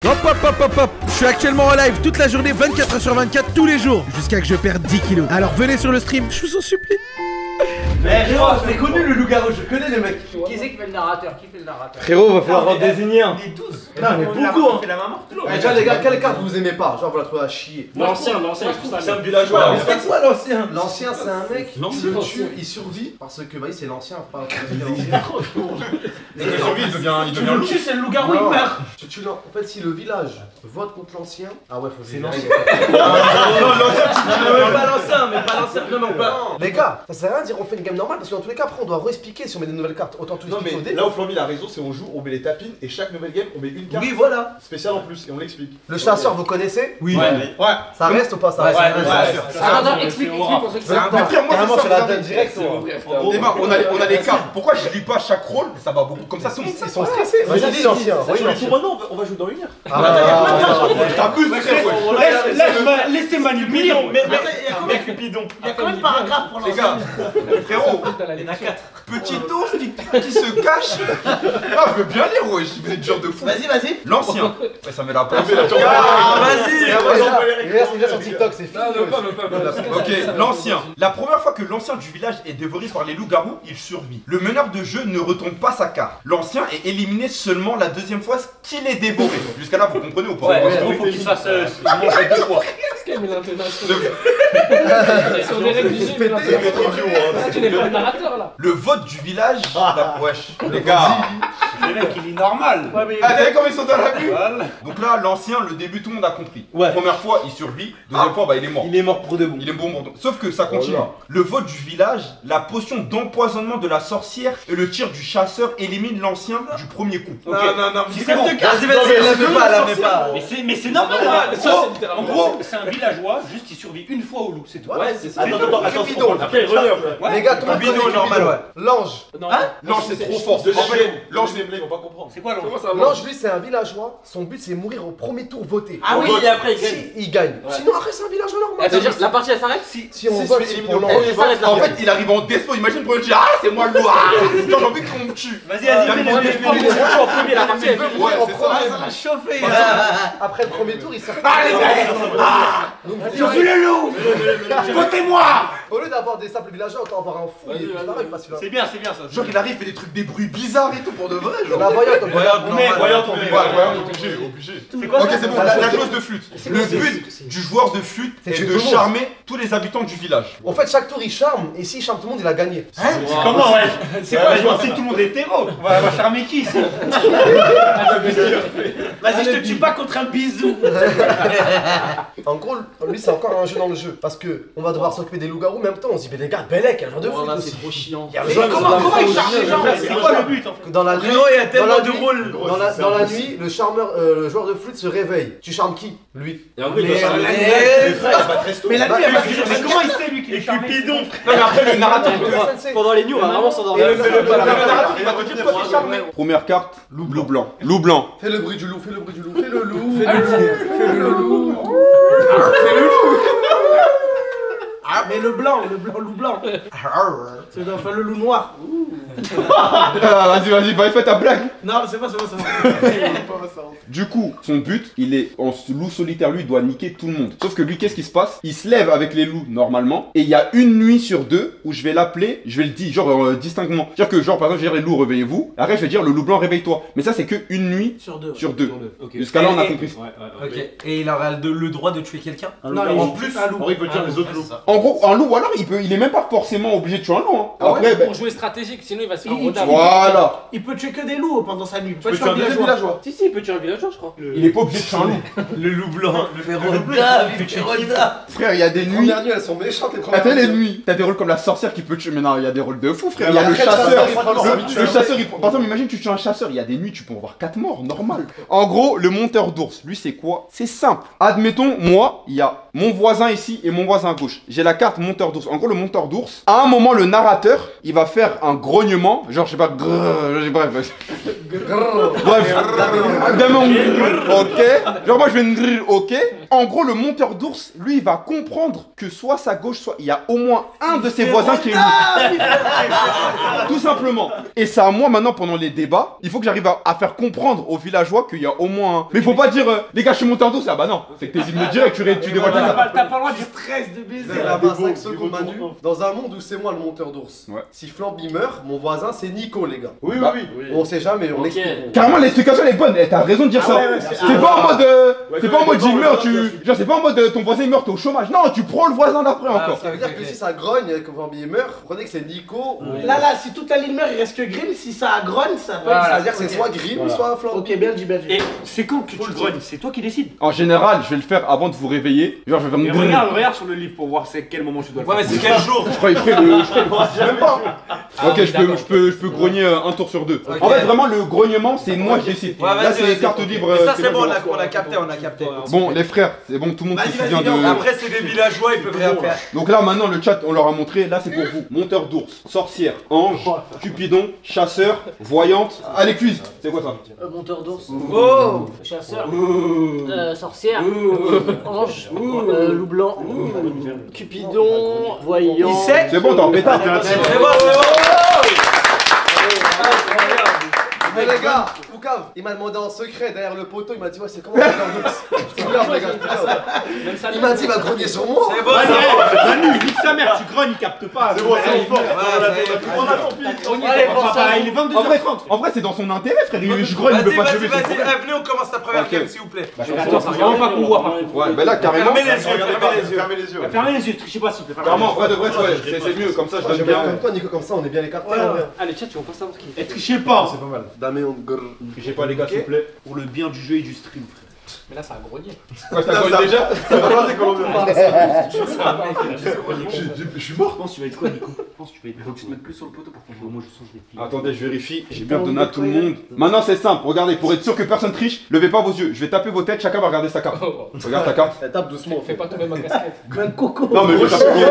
Hop hop hop hop hop. Je suis actuellement en live toute la journée, 24h sur 24, tous les jours, jusqu'à que je perde 10 kilos. Alors venez sur le stream, je vous en supplie. Mais frérot, c'est connu le loup-garou, je connais les mecs. Qui c'est qui fait le narrateur? Frérot, va falloir en désigner un. On est 12. Non, mais beaucoup hein. fait la main morte. Déjà les gars, quelle carte vous aimez pas? Genre vous la trouvez à chier. L'ancien, C'est un villageois. C'est quoi l'ancien? L'ancien c'est un mec, tu le tues, il survit parce que vas-y c'est l'ancien, pas l'ancien. Il devient loup. C'est le loup-garou, il meurt. En fait si le village vote contre l'ancien, ah ouais faut C'est le l'ancien. dire. Pas l'ancien, mais pas l'ancien. Non, mais on peut. Les gars, ça sert à rien de dire on fait une game normale parce que dans tous les cas après on doit re-expliquer si on met des nouvelles cartes. Autant tout Non expliquer au mais début. là où Flamby il a raison, c'est on joue, on met les tapines et chaque nouvelle game on met une carte Oui voilà. spéciale en plus et on l'explique. Le chasseur vous connaissez? Oui. Ouais. Ça reste ou pas ça reste? Attends, explique pour ceux qui savent pas. Carrément je la donne direct. Débat, on a les cartes. Pourquoi je lis pas chaque rôle? Ça va beaucoup comme ça, tout le monde Ils sont stressés. Vas-y dis l'ancien. Maintenant on va jouer dans une heure. T'abuses frère. Laissez manipuler. Mais Cupidon. Il y a combien de paragraphes pour Les gars, frérot, Il y en a 4. petit ours qui se cache. Ah, je veux bien lire, ouais, vous êtes dur de fou. Vas-y. L'ancien. Ça met la place. Ah, vas-y. Il est sur TikTok, c'est fini. Ok, l'ancien. La première fois que l'ancien du village est dévoré par les loups-garous, il survit. Le meneur de jeu ne retourne pas sa carte. L'ancien est éliminé seulement la deuxième fois qu'il est dévoré. Jusqu'à là, vous comprenez ou pas? Ouais, il faut qu'il se fasse manger 2 fois. Sur des règles du jeu, tu n'es pas le narrateur là. Le vote du village. Wesh, les gars. Le mec, il est normal. Ah, t'as vu comment ils sont dans la vue? Donc là, l'ancien, le début, tout le monde a compris. Ouais. Première fois, il survit. Deuxième fois, bah, il est mort. Il est mort pour de bon. Il est bon. Sauf que ça continue. Voilà. Le vote du village, la potion d'empoisonnement de la sorcière et le tir du chasseur éliminent l'ancien du premier coup. Non. C'est bon. Vas-y, la mets pas. Mais c'est normal. En gros, c'est un villageois, juste il survit une fois au loup, c'est tout. Ouais, c'est ça. Attends. Après, il revient. Les gars, tout le monde Cupidon, connaît normal, Cupidon. ouais. L'ange. L'ange, c'est trop fort. En fait, l'ange, ils vont pas comprendre. C'est quoi l'ange? L'ange, lui, c'est un villageois. Son but, c'est mourir au premier tour voté. Ah oui, et après il gagne. Si il gagne. Sinon, après, c'est un villageois normal. C'est-à-dire, la partie elle s'arrête? Si on vote, c'est pour l'ange. En fait, il arrive en despo. Imagine pour le dire, ah, c'est moi le loup. Ah, j'ai envie qu'on me tue. Vas-y, la partie elle Ouais, c'est ça. ça va chauffer. Après le premier tour, il sort. Je suis le loup. Votez-moi. Au lieu d'avoir des simples villageois, autant avoir un fou. Il est plus pareil, pas celui-là. C'est bien ça. Genre, il arrive, il fait des trucs, des bruits bizarres et tout pour de vrai. Genre. La voyante, Obligé. C'est quoi Ok, ça? c'est bon, la joueuse de flûte. Le but du joueur de flûte C'est est tuer de tout le monde. charmer tous les habitants du village. En fait, chaque tour, il charme. Et s'il charme tout le monde, il a gagné. Comment ouais? C'est quoi? Je vois si tout le monde est hétéro. On va charmer qui ici? Vas-y, je te tue pas contre un bisou. En gros, lui, c'est encore un jeu dans le jeu. Parce que on va devoir s'occuper des loups-garous. En même temps, on se dit, mais les gars, Belek, elle vient de foot aussi. C'est trop chiant. Comment il charge les gens? C'est quoi le but en fait? Dans la nuit, Frérot, il y a tellement dans la de nuit- rôles. dans la nuit, le charmeur, le joueur de flûte se réveille. Tu charmes qui? Lui. Et en vrai, il doit Mais charmer. Mais la nuit, elle va se dire, mais comment il sait lui qu'il est charmé? Cupidon. Non, mais après, le narrateur, Pendant les news, on va vraiment s'endormir. il va te dire toi qui charmes. Première carte, loup blanc. Loup blanc. Fais le bruit du loup, fais le bruit du loup, fais le loup. Mais le loup blanc. C'est enfin le loup noir. Vas-y, fais ta blague. Non, c'est pas. Du coup, son but, il est en loup solitaire, lui, il doit niquer tout le monde. Sauf que lui, qu'est-ce qui se passe? Il se lève avec les loups normalement, et il y a une nuit sur deux où je vais l'appeler, je vais le dire, genre distinctement. C'est-à-dire que, genre, par exemple, je vais dire les loups, réveillez-vous. Après, je vais dire le loup blanc, réveille-toi. Mais ça, c'est que une nuit Sur deux. sur deux. Ok. Jusqu'à là, on a compris. Ok. Et il aura le droit de tuer quelqu'un? Non, En plus, un loup. il peut dire les autres loups. En gros, un loup, alors, il est même pas forcément obligé de tuer un loup. Hein. Ah ouais? Après, Pour jouer stratégique, sinon il va se faire Il- rodave. voilà. Il peut tuer que des loups pendant sa nuit. Tu peux tuer un villageois. Si, il peut tuer un villageois, je crois. Il est pas obligé de tuer un loup. Le loup blanc. Frère, il y a des nuits. Première nuit, elles sont méchantes les premières Attends les nuits. nuits, t'as des rôles comme la sorcière qui peut tuer, mais non, il y a des rôles de fou frère, il y Mais a le après, chasseur, il prend leur habitude. le chasseur, par exemple imagine tu tues un chasseur, il y a des nuits tu peux avoir 4 morts, normal. En gros, le monteur d'ours, lui c'est quoi? C'est simple, admettons, moi, il y a mon voisin ici et mon voisin à gauche, j'ai la carte monteur d'ours, en gros le monteur d'ours, à un moment le narrateur, il va faire un grognement, genre je sais pas, bref, ok, genre moi je vais me grrr, ok, En gros, le monteur d'ours, lui, il va comprendre que soit sa gauche, soit il y a au moins un de ses voisins qui est loup. Tout simplement. Et c'est à moi maintenant, pendant les débats, il faut que j'arrive à faire comprendre aux villageois qu'il y a au moins un. Mais il faut pas dire, les gars, je suis monteur d'ours. Ah bah non, c'est que t'es hymnes direct, tu dévoiles ta carte. T'as pas le droit de Stress de baiser. C'est là-bas 5 secondes Manu. Dans un monde où c'est moi le monteur d'ours. Ouais. Si Flamby meurt, mon voisin c'est Nico les gars. Oui. On sait jamais, on Ok. explique. Carrément, l'explication elle est bonne, t'as raison de dire ça. C'est pas en mode. C'est pas en mode il meurt, genre c'est pas en mode ton voisin meurt, t'es au chômage. Non, tu prends le voisin d'après encore. Ça veut dire que si ça grogne et que Flamby meurt, prenez que c'est Nico. Là, si toute la ligne meurt, il reste que Grim. Si ça grogne, ça peut. Ça veut dire que c'est soit Grim, soit Flamby. Ok, bien dit, bien dit. Et c'est quand que tu grognes? C'est toi qui décides. En général, je vais le faire avant de vous réveiller. Genre, je vais faire Mais mon regarde sur le livre pour voir c'est quel moment tu dois le faire. Ouais, mais c'est quel jour? Je ferai même pas. Ok, je peux grogner un tour sur deux. En fait, vraiment, le grognement, c'est moi je décide. Ouais, Là, vas-y, c'est vas-y. carte libre. Mais ça, c'est moi bon, qui on a capté. Bon, les frères, c'est bon, tout le monde se souvient de. Après, c'est des villageois, ils peuvent rien faire. Donc là, maintenant, le chat, on leur a montré. Là, c'est pour vous. Monteur d'ours, sorcière, ange, cupidon, chasseur, voyante. Allez, cuise. C'est quoi ça? Monteur d'ours. Oh! Chasseur. Sorcière. Ange. Loup blanc. Cupidon. Voyant. C'est bon, t'es en pétard. C'est bon. Mais les gars, Foucav, il m'a demandé en secret derrière le poteau, il m'a dit ouais c'est comment monteur d'ours. Je te jure, les gars, je te jure. Il m'a dit il va grogner sur moi. C'est bon, Manu, nique sa mère, tu grognes, il capte pas. C'est bon, c'est fort. Il est 22 En vrai, c'est dans son intérêt, frère. Je grogne, il veut pas se lever. Vas-y, venez, on commence la première game, s'il vous plaît. Attends, c'est vraiment pas qu'on voit par contre. Ouais, bah là, carrément. Fermez les yeux. Fermez les yeux, trichez pas s'il te plaît. Carrément, en vrai de vrai, c'est mieux. Comme ça, je donne bien. Comme toi Nico, comme ça on est bien écartés. Allez, chat, tu vas pas savoir qui. Et trichez pas. C'est pas mal. Damien Grrr. J'ai pas les gars, s'il vous plaît. Pour le bien du jeu et du stream, frère. Mais là, ça a grogné. Ouais, t'as quoi déjà? Je suis mort. Je pense que tu vas être quoi, Nico? Je pense que tu vas être. Faut que tu te mettes plus sur le poteau pour qu'on voit. Moi, je sens que je l'ai. Attendez, je vérifie. J'ai bien donné à tout le monde. Maintenant, c'est simple. Regardez, pour être sûr que personne triche, levez pas vos yeux. Je vais taper vos têtes, chacun va regarder sa carte. Regarde ta carte. Elle tape doucement. Fais pas tomber ma casquette. Même Coco. Non, mais je vais taper.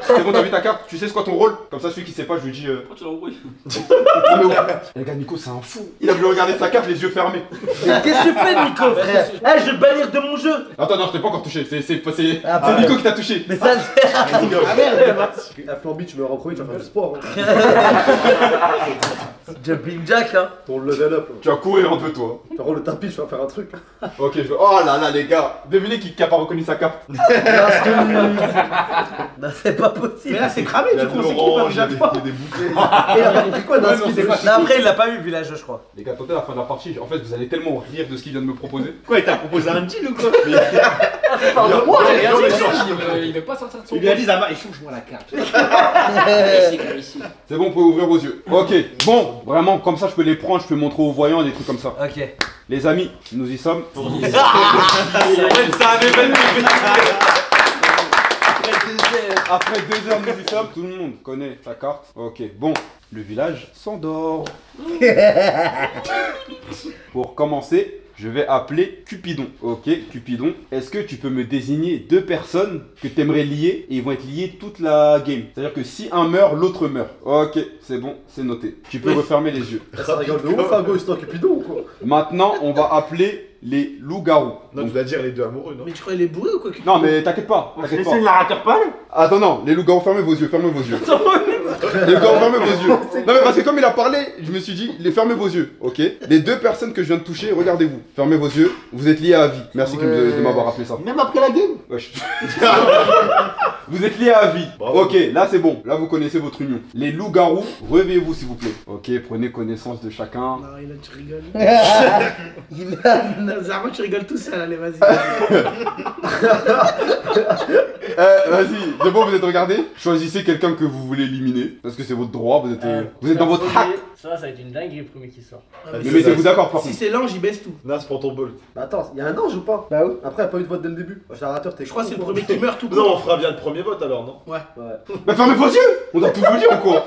C'est bon, t'as vu ta carte? Tu sais c'est quoi ton rôle? Comme ça, celui qui sait pas, je lui dis. Pourquoi tu l'as envoyé? Non, mais ouais. Les gars, Nico, c'est un fou. Il a voulu regarder sa carte, les yeux fermés. Qu'est-ce que tu fais, Nico, frère? Eh, je vais te bannir de mon jeu. Attends, non, je t'ai pas encore touché. C'est Nico qui t'a touché. Mais ça, ah merde. À Flamby tu me rends premier, tu vas faire du sport. Jumping Jack, hein. Ton level up. Tu vas courir un peu, toi. Tu rends le tapis, je vais faire un truc. Ok, je veux. Oh là là, les gars. Devinez qui a pas reconnu sa carte. Bah, c'est pas possible. Mais là, c'est cramé, du coup, on s'équipe avec Jacques. des boucliers. Et il a compris quoi dans ce qu'il s'est Non, après, il l'a pas vu, village, je crois. Les gars, attendez la fin de la partie. En fait, vous allez tellement rire de ce qu'il vient de me proposer. Quoi, il t'a proposé un deal ou quoi? Moi, j'ai rien dit. Il veut pas sortir de son. Il lui a dit, Zama, échange-moi la carte. Ici. C'est bon, vous pouvez ouvrir vos yeux. Ok, bon, vraiment, comme ça, je peux les prendre, je peux montrer aux voyants, des trucs comme ça. Ok. Les amis, nous y sommes. C'est un événement. Après 2 heures, nous y sommes. Tout le monde connaît sa carte. Ok, bon, le village s'endort. Pour commencer, je vais appeler Cupidon. Ok, Cupidon, est-ce que tu peux me désigner 2 personnes que tu aimerais lier et ils vont être liés toute la game? C'est-à-dire que si un meurt, l'autre meurt. Ok, c'est bon, c'est noté. Tu peux refermer les yeux. Ça rigole de ouf à gauche, toi, Cupidon ou quoi? Maintenant, on va appeler les loups-garous. Non, tu dois dire les deux amoureux, non? Mais tu crois qu'il est bourré ou quoi? Non, mais t'inquiète pas, t'inquiète pas. C'est le narrateur pas. Attends, non, les loups-garous, fermez vos yeux, fermez vos yeux. Les loups-garous, fermez vos yeux. Non, mais parce que comme il a parlé, je me suis dit, fermez vos yeux, ok? Les 2 personnes que je viens de toucher, regardez-vous. Fermez vos yeux, vous êtes liés à vie. Merci de m'avoir rappelé ça. Même après la game. Wesh. Vous êtes liés à vie. Ok, là c'est bon. Là vous connaissez votre union. Les loups-garous, réveillez-vous s'il vous plaît. Ok, prenez connaissance de chacun. Non, il a, tu rigoles. Zara, tu rigoles tout seul, allez, vas-y. Vas-y, c'est bon, vous êtes regardés. Choisissez quelqu'un que vous voulez éliminer. Parce que c'est votre droit, vous êtes dans votre hack. Ça va être une dinguerie le premier qui sort. Mais mettez-vous d'accord par Si contre. c'est l'ange, il baisse tout. Nas, prends ton bol. Bah attends, y'a un ange ou pas? Bah oui. Après, y'a pas eu de vote dès le début. Générateur, t'es. Je crois que c'est le premier qui meurt tout Non, on fera bien le premier vote alors, non? Ouais. Mais fermez vos yeux. On doit tout vous dire ou quoi?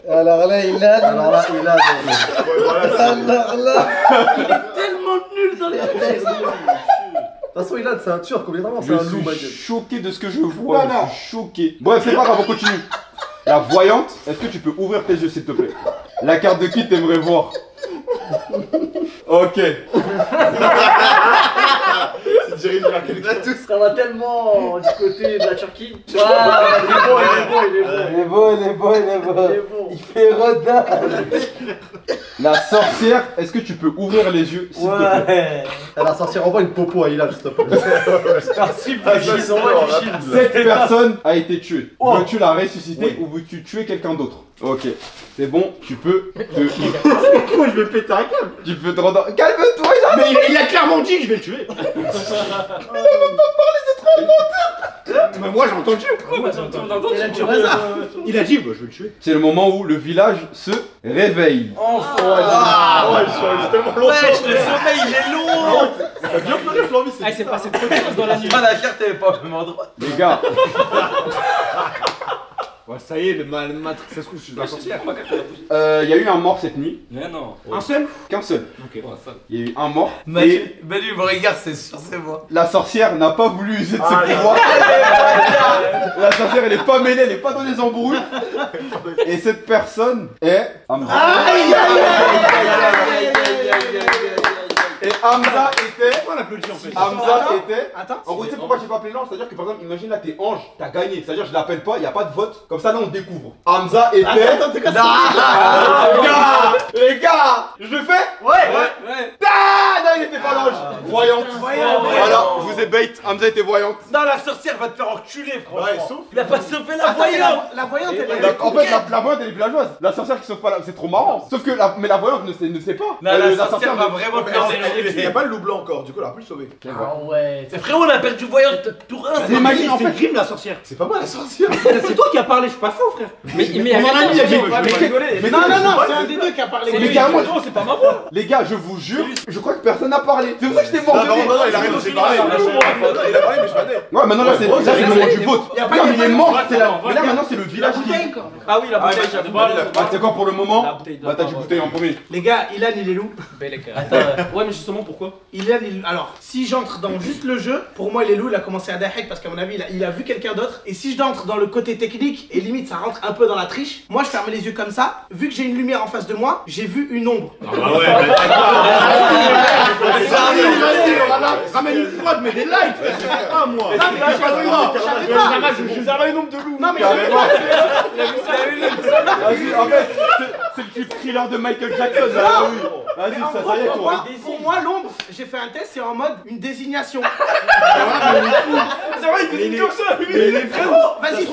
Alors là, il a. Alors là, il a. Alors là, il est tellement nul dans les textes. De toute façon, Ilan, c'est un turc, obligatoirement, c'est Je un loup, ma suis gueule. choqué de ce que je vois. Je suis choqué. Bref, c'est pas grave, on continue. La voyante, est-ce que tu peux ouvrir tes yeux s'il te plaît? La carte de qui t'aimerais voir? Ok. C'est Jerry, il y a quelqu'un. Ça va tellement du côté de la Turquie. Waouh, il est beau, il est beau. Il est beau. Il fait rodin. La sorcière, est-ce que tu peux ouvrir les yeux s'il te plaît? Ouais. Elle va sortir envoie une popo à Hilal, s'il te plaît. Cette personne a été tuée. Veux-tu la ressusciter ou veux-tu tuer quelqu'un d'autre? Ok, c'est bon, tu peux te... Moi je vais péter un câble. Tu peux te rendre... Calme-toi, Mais il a clairement dit je vais le tuer. Mais moi j'ai entendu. Il a dit bah je vais le tuer. C'est le moment où le village se réveille. Wesh, le sommeil il est long. T'as bien pleuré, Flamby, c'est. Ah, il s'est passé trop de choses dans la nuit. Ah la carte elle est pas au même endroit. Les gars, Ouais, ça y est, le maître, ça se trouve, je suis la sorcière. il y a eu un mort cette nuit. Mais non. Un seul? Qu'un seul. Ok, ouais, ça. Il y a eu un mort. Et Manu me regarde, c'est sûr, c'est moi. la sorcière n'a pas voulu user de ses pouvoirs. La sorcière elle est pas mêlée, elle est pas dans les embrouilles. Et cette personne est Hamza. Et Hamza était. Pourquoi on applaudit en fait? Hamza était. Attends. En gros, tu sais pourquoi j'ai pas appelé l'ange? C'est-à-dire que par exemple, imagine là, t'es ange, t'as gagné. C'est-à-dire, je l'appelle pas, y a pas de vote. Comme ça, là, on découvre. Hamza était. Attends, t'es cassé. Les gars, je le fais? Ouais. Ah non, il était pas l'ange. Voyante. Voilà, je vous ai bait. Hamza était voyante. Non, la sorcière va te faire enculer, franchement. sauf. Il a pas sauvé la Attends, voyante. la voyante, elle est. En fait, la voyante, elle est villageoise. La sorcière qui sauve pas, c'est trop marrant. Sauf que mais la voyante ne sait pas. Non, la sorcière va vraiment te faire Il n'y a pas le loup blanc encore, du coup, elle a pu le sauver. Ah ouais. Frérot, on a perdu voyante tout rien. Mais imagine, en fait, Grim la sorcière. C'est pas moi la sorcière. C'est toi qui as parlé, je suis pas faux, frère. Mais Mon ami a dit, je vais rigoler. mais Non, c'est un des deux qui a parlé. Mais carrément, c'est pas ma voix. les gars, je vous jure, je crois que personne n'a parlé. C'est pour ça que j'étais mort de Non, rire. il a raison, j'ai parlé. Il a parlé, mais je m'adhère. Ouais, maintenant là, c'est le moment du vote. Y a pas- Non, mais il est mort. Ouais, C'est là, non, mais là, maintenant, c'est le village qui. Ah oui, la bouteille, j'avoue. Bah, c'est quoi pour le moment? La bouteille de Bah, t'as du bouteille en premier. Les gars, Ilan il est loup. Ouais, mais justement, pourquoi? Ilan, alors, si j'entre dans juste le jeu, pour moi il est loup, il a commencé à dahek parce qu'à mon avis il a vu quelqu'un d'autre. Et si j'entre dans le côté technique et limite ça rentre un peu dans la triche, moi je ferme les yeux comme ça. Vu que j'ai une lumière en face de moi, j'ai vu une ombre. Ramène une prod, mais des lights. Ah, moi. Non mais je savais pas. Je vous avais une ombre de loup. Non mais Vas-y, en fait, c'est le clip thriller de Michael Jackson. Là, oui. Vas-y, en ça gros, y est, pour toi. moi, l'ombre, j'ai fait un test, c'est en mode une désignation. C'est vrai, il fait comme ça, lui. Frérot, vas-y,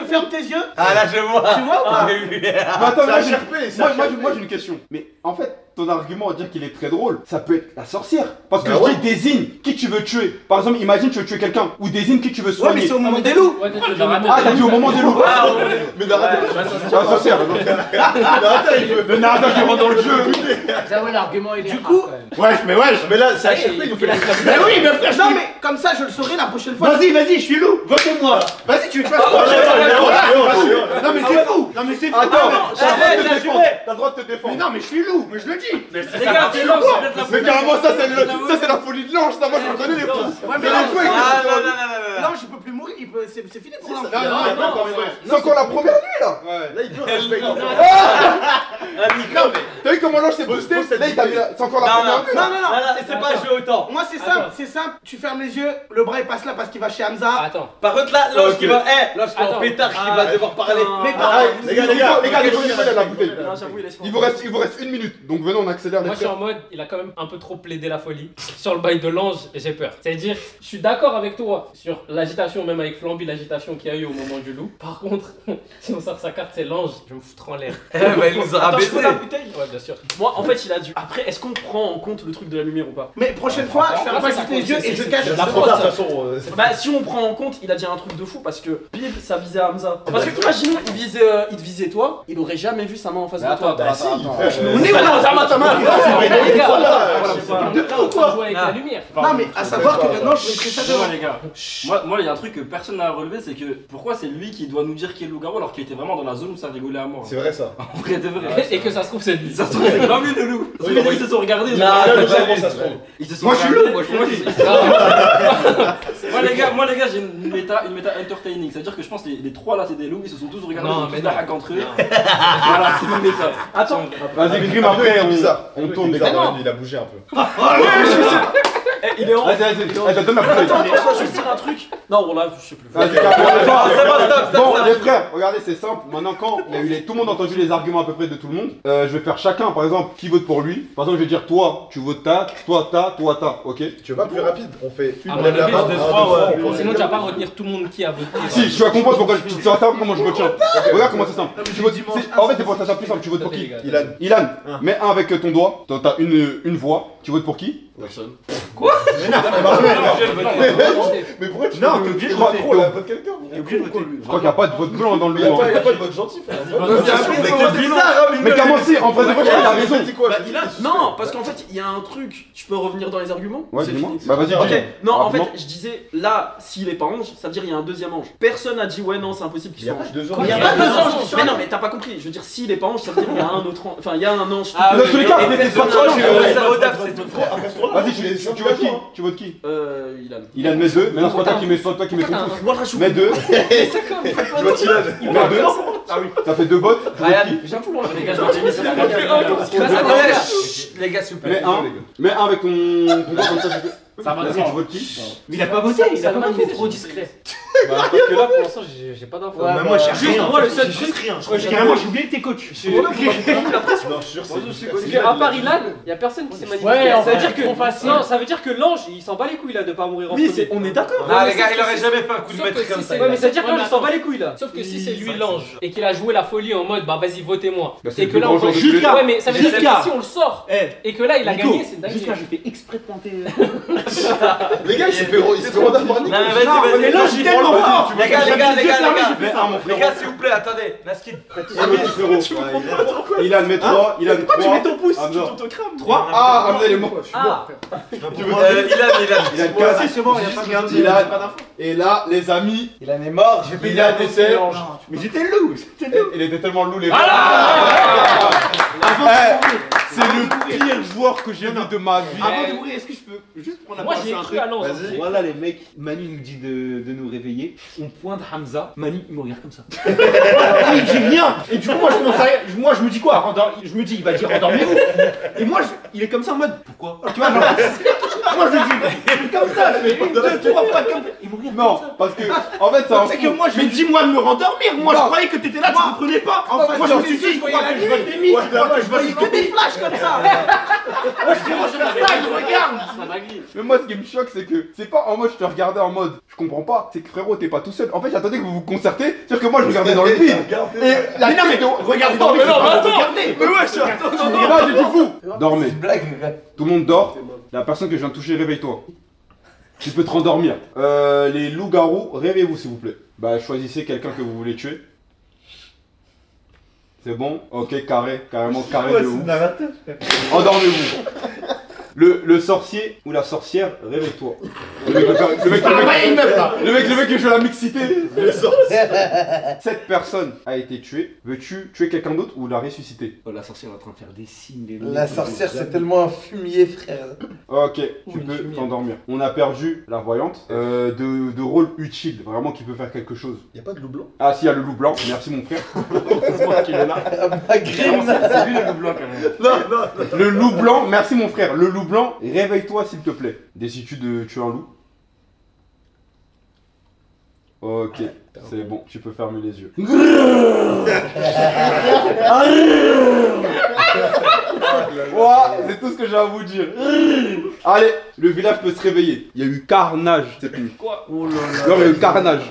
ferme tes yeux. Ah là, je vois. Tu vois ou pas? Mais attends, moi j'ai une question. Mais en fait, ton argument à dire qu'il est très drôle, ça peut être la sorcière. Parce que je dis désigne qui tu veux tuer. Par exemple, imagine tu veux tuer quelqu'un ou désigne qui tu veux Ouais, mais soigner. c'est au moment des loups. Ah, t'as dit au moment des loups. Mais l'arrêtez. La sorcière. Le narrateur qui rentre dans le jeu. Ça, ouais, l'argument il est. Du coup, Mais là, c'est HRP, il nous fait la Mais oui, mais frère, non mais comme ça je le saurai la prochaine fois. Vas-y, je suis loup. Votez-moi. Vas-y, tu veux faire quoi? Non, mais c'est fou. Non, mais c'est fou. Attends, t'as le droit de te défendre. Mais non, mais je suis loup, mais je le dis. Les gars, c'est long, Mais carrément, ça c'est la folie de l'ange. Ça, moi je reconnais les fous. Ouais, mais les non, fous, non, je peux plus mourir, c'est fini pour l'ange. c'est encore la première nuit là. Là, il peut respecter. T'as vu comment l'ange s'est boosté? Là, il t'a mis c'est encore la première nuit. Non. C'est pas jouer autant. Moi c'est simple, tu fermes les yeux, le bras il passe là parce qu'il va chez Hamza. Attends. Par contre, là, l'ange qui va. L'ange qui va en Attends. pétard qui va devoir parler. Mais Les gars, les gars, la bouteille. Non, j'avoue, il est Il vous reste une minute. Donc venez, on accélère les Moi, je suis frères. en mode, il a quand même un peu trop plaidé la folie. Sur le bail de l'ange, j'ai peur. C'est-à-dire, je suis d'accord avec toi sur l'agitation, même avec Flamby, l'agitation qu'il y a eu au moment du loup. Par contre, si on sort sa carte, c'est l'ange, je vais me foutre en l'air. Bah, il nous aura Attends, je baisé. peux la bouteille? Ouais, bien sûr. Moi, en fait, il a dû. Après, est-ce qu'on prend en compte le truc de la lumière ou pas? Mais prochaine fois, je ferme pas juste les yeux et je cache. La De prod, toute ça. façon, Bah, si on prend en compte, il a dit un truc de fou parce que pile ça visait Hamza. Parce que imaginons, il te visait toi, il aurait jamais vu sa main en face de toi. On est où là? Les gars, Ou on quoi? joue avec la lumière. Non mais à savoir que maintenant je mettrai ça devant. Les gars, moi il y a un truc que personne n'a relevé, c'est que pourquoi c'est lui qui doit nous dire qui est le loup-garou alors qu'il était vraiment dans la zone où ça rigolait à mort. c'est vrai ça. En vrai de vrai. Et que ça se trouve, c'est lui. Ça se trouve c'est grave lui le loup. Parce que les deux ils se sont regardés. Non, Ça se trouve. Ils se sont Moi, je suis regardés. loup, Moi les gars j'ai une méta entertaining, c'est-à-dire que je pense que les trois là c'est des loups, ils se sont tous regardés, Non, ils ont mais tous non. la hack entre eux. Voilà, c'est une méta. Attends, Vas-y, Grim, après, bizarre. on tourne. Bizarre, il a bougé un peu. Il est en. Vas-y, donne la bouteille. Attends, je dois juste dire un truc. Non, bon là, je sais plus. Vas-y, bon, les frères, regardez, c'est simple. Maintenant, quand il y a eu tout le monde a entendu les arguments à peu près de tout le monde, je vais faire chacun, par exemple, qui vote pour lui. Par exemple, je vais dire toi, tu votes ta, toi ta, ok? Tu veux pas plus rapide? On fait une mon lève la avis, main, je un, deux, deux, trois, trois. Sinon, tu vas pas retenir tout le monde qui a voté. Si, tu vas comprendre pourquoi tu vas savoir comment je retiens. Regarde comment c'est simple. Tu votes, en fait, c'est pour ça plus simple. Tu votes pour qui? Ilan. Mets un avec ton doigt. T'as une voix. Tu votes pour qui? Personne. Mais pourquoi tu Non, fais t'es le- obligé je de crois voter. trop là, vote quelqu'un. Je crois qu'il n'y a pas de vote blanc dans le Il y a lot. pas de vote gentil, frère. Mais comment c'est? En fait, de vrai, il a raison. C'est quoi? Non, parce qu'en fait, il y a un truc. Je peux revenir dans les arguments? Ouais, C'est dis-moi. fini. Bah, vas-y, Ok, dis-moi. non, en Rapidement. fait, je disais là, s'il est pas ange, ça veut dire il y a un deuxième ange. Personne a dit ouais, non, c'est impossible qu'il Il y a soit pas ange. deux Il y a anges. pas deux anges. Mais non, mais t'as pas compris. Je veux dire, s'il est pas ange, ça veut dire il y a un autre ange. Enfin, il y a un ange. Dans tous les cas, Et c'est personne pas n'a toi, dit, Vas-y, tu votes qui? Tu votes qui? Ilan. Ilan met 2. Maintenant, c'est pas toi qui mets ton pouce. Voilà, je Mets 2. Je vote Ilan. Mets 2. Ça fait 2 votes. Tu votes qui? J'avoue, là, les gars, Les gars, s'il vous plaît. Mets un avec ton doigt comme ça. Ça va, Vas-y, non. tu votes qui? Mais il a pas voté, il a pas Salman, il voté. est trop discret. Parce que là, pour l'instant, j'ai pas d'infos. Ouais, moi, j'ai rien. Moi, le seul J'ai truc. rien. Carrément, j'ai oublié que t'es coach. Non, je suis sûr, Parce que à part Ilan, y a personne qui s'est manifesté. Ouais, ça veut dire que trop facile. non, ça veut dire que l'ange, il s'en bat les couilles là de pas mourir en Oui, premier. on est d'accord. Ah, les gars, il aurait jamais fait un coup de Sauf que maître si comme ça. c'est- Ouais, mais ça veut dire que Ouais, l'ange, mais il s'en bat attends. les couilles là. Sauf que si c'est lui l'ange et qu'il a joué la folie en mode bah vas-y votez-moi. Bah, c'est Et le que là plus on grand va jour de tous les jusqu'à. Ouais, mais ça veut dire que Jusqu'à. si on le sort Eh, et que là il a Nico, gagné, c'est dingue. jusqu'à, j'ai fait exprès de planter. Les gars, il s'est fait rendre par Nico. Non, mais vas-y, Mais là, vas-y. j'ai tellement fort. Les gars, les gars, les gars, j'ai fait ça, mon les gars, s'il vous plaît, attendez. Naskin. Ilan met 3. Ilan met 3. Tu mets ton pouce, tu Hamza. t'autocrames. 3. Ah, Hamza, il est mort. Ah, Ilan 4. C'est bon, il y a pas Ilan. Et là, les amis, Il en est mort. Ilan décès. Mais j'étais loup, j'étais loup. Il était tellement lourd les gars. C'est le pire joueur que j'ai vu de ma vie. Avant de mourir, est-ce que je peux juste prendre la moi parole j'ai sur un cru truc? à l'ange. Vas-y. Voilà les mecs, Manu nous dit de nous réveiller, on pointe Hamza, Manu il me regarde comme ça. Ah, il dit rien. Et du coup moi je commence à moi je me dis quoi? Je me dis il va dire endormez-vous. Et moi il est comme ça en mode pourquoi? Tu vois genre moi je dis comme ça, je fais 1, 2, 3 fois comme ça. Il me regarde Non, comme ça. parce que en fait, c'est un C'est fou. que moi je me dis-moi de me rendormir, moi je croyais que t'étais là, tu me prenais pas. Moi je me suis dit, je crois que je vois des mises, je crois que je vois des flashs comme ça. Moi je dis moi je fais ça, je regarde. Mais moi, ce qui me choque, c'est que c'est pas en mode je te regardais en mode je comprends pas. C'est que frérot, t'es pas tout seul. En fait, j'attendais que vous vous concertez. C'est-à-dire que moi, je regardais dans le vide. Et la Mais non mais tête de- regarde dans le mais non, mais attends. regardez. Mais ouais, attends. Non, j'ai dit vous. Dormez. Blague. Tout le monde dort. La personne que je viens de toucher, réveille-toi. Tu peux te rendormir. Les loups-garous, réveillez-vous s'il vous plaît. Bah, choisissez quelqu'un que vous voulez tuer. C'est bon? Ok, carré, carrément carré de ouf. Endormez-vous. Le sorcier ou la sorcière, réveille-toi. Le mec qui joue à la mixité. Cette personne a été tuée. Veux-tu tuer quelqu'un d'autre ou la ressusciter? La sorcière est en train de faire des signes. La sorcière, c'est tellement un fumier, frère. Ok, tu peux t'endormir. On a perdu la voyante. De rôle utile, vraiment qui peut faire quelque chose. Y'a pas de loup blanc? Ah si, il y a le loup blanc. Merci mon frère. C'est moi qui est là. Ma grime. C'est lui le loup blanc quand même. Le loup blanc, merci mon frère. Le loup blanc, réveille-toi s'il te plaît. Décides-tu de tuer un loup? Ok, c'est bon, tu peux fermer les yeux. Ouah, c'est tout ce que j'ai à vous dire. Allez, le village peut se réveiller. Il y a eu carnage cette nuit. Quoi? Non, il y a eu carnage.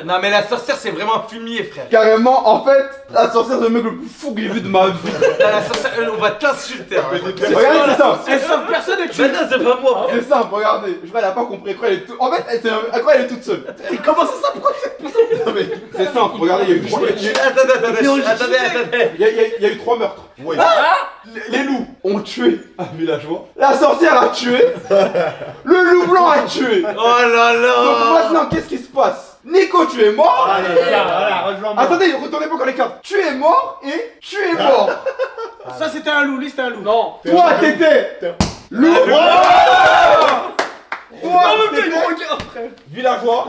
Non, mais la sorcière, c'est vraiment un fumier, frère. Carrément, en fait, la sorcière, c'est le mec le plus fou que j'ai vu de ma vie. La sorcière, on va t'insulter. Regardez, c'est ça. Elle sauve personne et tu. Mais non, c'est pas moi. C'est simple, regardez. Je crois qu'elle a pas compris. Elle croit qu'elle est en fait, elle croit qu'elle est toute seule. Et comment ça pourquoi Non, mais c'est simple, regardez, il y a eu trois meurtres. Attendez. Il y a eu 3 meurtres. Ouais. Les loups ont tué un villageois. La sorcière a tué. Le loup blanc a tué. Oh là Donc là. maintenant, qu'est-ce qui se passe? Nico, tu es mort. Allez, tiens, voilà, rejoins-moi. Attendez, retournez pas encore les cartes. Tu es mort et tu es mort. Ça c'était un loup, lui c'était un loup. Non. Toi, t'étais loup. Toi, t'étais villageois.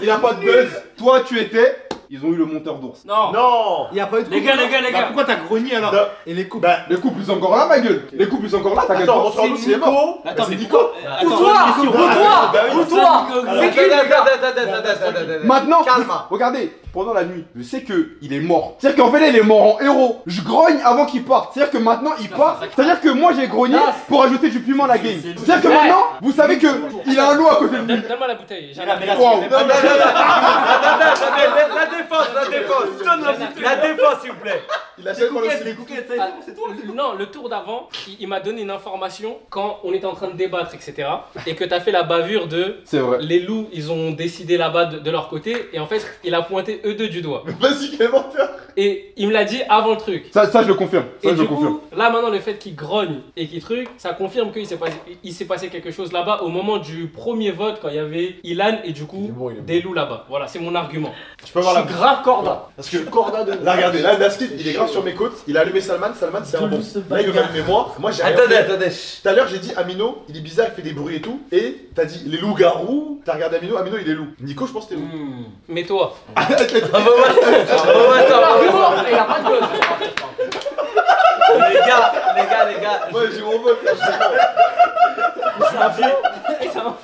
Il a pas de buzz. Toi, tu étais ils ont eu le monteur d'ours. Non. Non. Il y a pas eu de Les gars, les gars, les Bah, gars. pourquoi t'as grogné alors? Non. Et les coupes. Bah, Les couples, ils sont encore là, ma gueule. Les couples, ils sont encore là, t'inquiète attends, pas. monteur d'ours, il est mort. Attends, mais Nico. Ou toi Ou toi Ou toi C'est qui Maintenant, Calme. regardez, pendant la nuit, je sais que il est mort. C'est-à-dire qu'en fait, il est mort en héros. Je grogne avant qu'il parte. C'est-à-dire que maintenant, il part. C'est-à-dire que moi, j'ai grogné pour ajouter du piment à la game. C'est-à-dire que maintenant, vous savez que il a un loup à côté de lui. Donne-moi la bouteille. J'ai Waouh. La défense, la défense, s'il vous plaît. Il a fait quoi Les coquettes, Ah, non, le tour d'avant, il m'a donné une information quand on était en train de débattre, etc. Et que t'as fait la bavure de C'est vrai. les loups, ils ont décidé là-bas de leur côté. Et en fait, il a pointé eux deux du doigt. Vas-y, quel menteur. Et il me l'a dit avant le truc. Ça, je le confirme. Ça, Et je du le confirme. coup, là maintenant, le fait qu'il grogne et qu'il truc, ça confirme qu'il s'est passé quelque chose là-bas au moment du premier vote quand il y avait Ilan et du coup Il est bon, il est bon. des loups là-bas. Voilà, c'est mon argument. Je peux avoir la. Grave corda. Parce que là, regardez, là, Naskid, il est grave sur mes côtes. Il a allumé Salman. Salman, c'est un bon. Là, il veut m'allumer moi. Moi, j'ai rien fait. Attendez. Tout à l'heure, j'ai dit Amino, il est bizarre, il fait des bruits et tout. Et t'as dit les loups-garous. T'as regardé Amino, Amino, il est loup. Nico, je pense que t'es loup. Mais toi, Il a pas de gosse. Les gars. Moi, j'ai mon vote. là, je sais pas.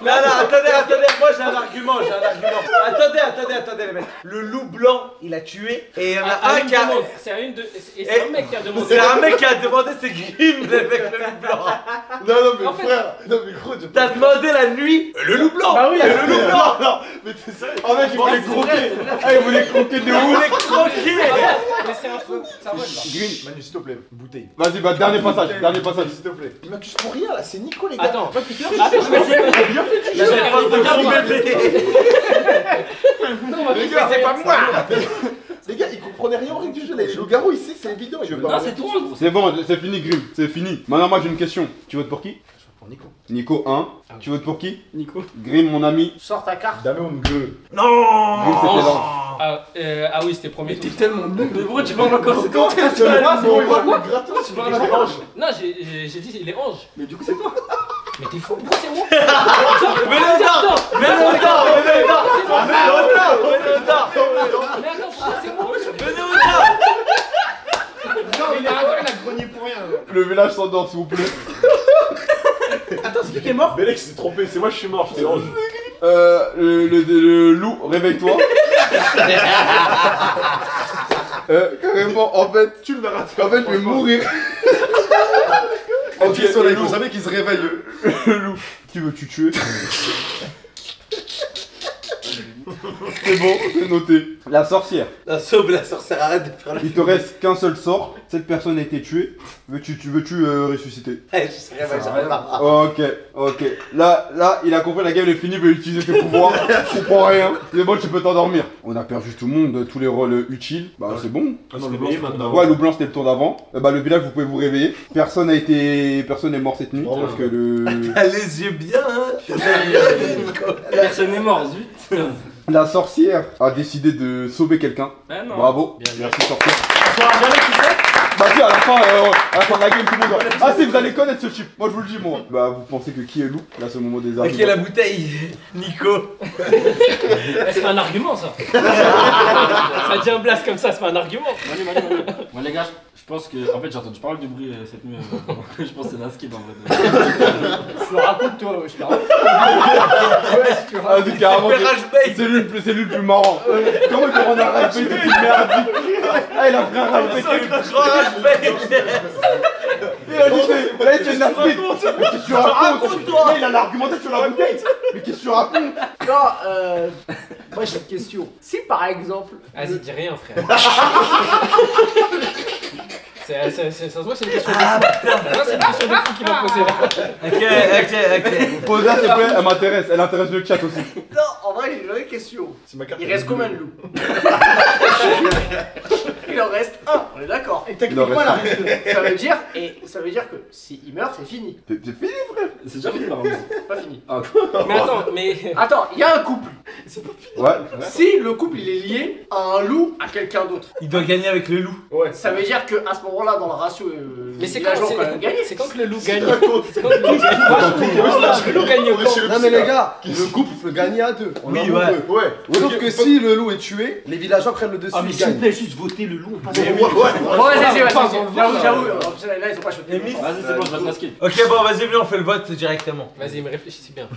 Non, attendez, moi j'ai un argument. Attendez, les mecs. Le loup blanc, il a tué. Et il y en a un qui a. c'est un mec qui a demandé. C'est un mec qui a demandé, c'est Grim, le mec, le loup blanc. Non, mais En fait- frère. Non, mais gros, je. T'as demandé la nuit, le loup blanc. Bah oui, le loup blanc. Non, mais t'es sérieux. En fait, il voulait croquer. Ah, il voulait croquer de Vous ouf. voulez croquer. mais c'est un feu. Ça va, là. Green. Manu, s'il te plaît, bouteille. Vas-y, bah, dernier passage. S'il te plaît. Il m'accuse pour rien là, c'est Nico, les gars. Attends, Toi, tu fais attends, Les gars, c'est pas moi. Les gars, ils comprenaient rien aux règles du jeu. Les loups-garous, ici, c'est évident. Je veux pas. Non, c'est toi. C'est bon, c'est fini, Grim. C'est fini. Maintenant, moi, j'ai une question. Tu votes pour qui? Pour Nico. Nico 1. Tu votes pour qui? Nico. Grim, mon ami. Sors ta carte. Damé, on me gueule. Grim, c'était l'ange. Ah oui, c'était premier tour. tellement nul. Mais pourquoi tu parles encore? C'est toi. C'est moi, c'est moi, gratos, tu parles à l'ange. Non, j'ai dit il est ange. Mais du coup, c'est toi. Mais t'es fou, pourquoi c'est moi? Mais le temps. Mais attends, c'est moi. Non, il a grogné pour rien. Le village s'endort, s'il vous plaît. Attends, c'est qui est mort? Bélec s'est trompé, c'est moi, je suis mort, j'étais l'ange. Le loup, réveille-toi. Carrément, en fait, Tu le rates. je vais mourir. Ok, le il faut loup. jamais qu'il se réveille. Le loup. Qui veux-tu tuer? C'est bon, c'est noté. La sorcière. La sauve la sorcière, arrête de faire la. Il te reste qu'un seul sort. Cette personne a été tuée. Veux-tu ressusciter? Je sais rien, j'arrive pas. Ok. Là, il a compris, la game est finie, il veut utiliser ses pouvoirs. Je comprends rien. C'est bon, tu peux t'endormir. On a perdu tout le monde, tous les rôles utiles. Bah, c'est bon. Non, le blanc, maintenant. Ouais, loup blanc, c'était le tour d'avant. Le village, vous pouvez vous réveiller. Personne est mort cette nuit. Parce que le. T'as les yeux bien, hein. Personne n'est mort, zut. La sorcière a décidé de sauver quelqu'un. Ah non. Bravo. Merci, sorcière. On saura jamais qui c'est. Bah si, à la fin de la game, tout le monde va... Ah si, vous allez connaître ce type, moi je vous le dis moi. Bah vous pensez que qui est loup? Là c'est au moment des armes. Ok, la bouteille. Nico. C'est pas un argument ça. Ça dit un blast comme ça, c'est pas un argument. Moi, les gars, je pense que. En fait, j'ai entendu parler du bruit cette nuit. Je pense que c'est Naskid en fait. Je le raconte toi, je te raconte. Ah c'est carrément... Rage-bait. C'est lui le plus marrant. Comment il peut rendre un rage bait depuis merdique? Ah il a pris un rage bait. Il a dit là il fait une aspect. Mais qu'est-ce que tu racontes? Là il a l'argumenté sur la bouteille. Mais qu'est-ce que tu racontes? Non, moi j'ai une question. Si par exemple. Vas-y, dis rien frère. Ça se voit, c'est une question de fou. Non, c'est une question de fou qui m'a posé là. Ok. Pose-la s'il te plaît, elle m'intéresse, elle intéresse le chat aussi. Non, en vrai j'ai une question. C'est ma carte. Il reste combien de loups? Il en reste un, on est d'accord. Et Il en techniquement, reste il en reste deux. Ça veut dire que s'il meurt, c'est fini. C'est fini frère. C'est déjà fini, par contre. C'est pas fini. Mais attends, mais. Attends, il y a un couple. Ouais. Si le couple il est lié à un loup, à quelqu'un d'autre. Il doit gagner avec le loup. Ouais. Ça veut dire qu'à ce moment-là, dans le ratio, Mais c'est les quand, villageois ont quand même gagné. c'est quand que le loup gagne. C'est quand que le loup gagne au camp. Non mais les gars, le couple peut gagner à deux. On Oui, en veut ouais. peu. Ouais. Sauf que si le loup est tué, les villageois prennent le dessus. Ah, mais ils s'il vous gagnent. plaît, juste votez le loup. On passe Ouais, au loup. ouais. J'avoue, là ils ont pas choqué. Vas-y, c'est bon, je vais te masquer. Ok, bon, vas-y, venez, on fait le vote directement. Vas-y, mais réfléchissez bien.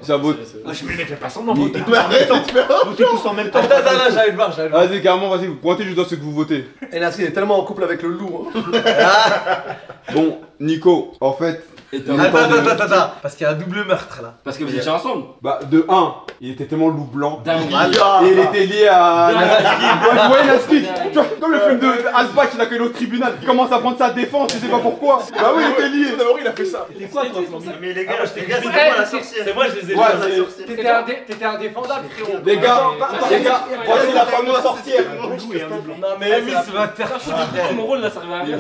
Ça vote. Ah, je me mets pas semblant, votez tous Mais en même arrête, temps. tu fais rien. Votez tous en même temps. Attends, j'allais le voir, j'allais le voir. Vas-y, carrément, vas-y, vous pointez du doigt ce que vous votez. Et Nasri est tellement en couple avec le loup. Hein. Bon, Nico, en fait. Attends. Parce qu'il y a un double meurtre là. Parce que vous étiez ensemble. Bah, de 1, il était tellement loup blanc. Dingue. Et il était lié à Nasrid. Tu vois, comme le film de Asbach, il a connu au tribunal, il commence à prendre sa défense, je sais pas pourquoi. Bah oui, il était lié. D'abord, il a fait ça. C'était quoi toi, Flamby? Mais les gars, je t'ai c'est c'est moi la sorcière. C'est moi, je les ai Ouais, vus, la sorcière. T'étais indéfendable, frérot. Les gars, voici la fameuse sorcière. Non, mais Miss va te faire foutre. Mon rôle là, ça arrive à rien.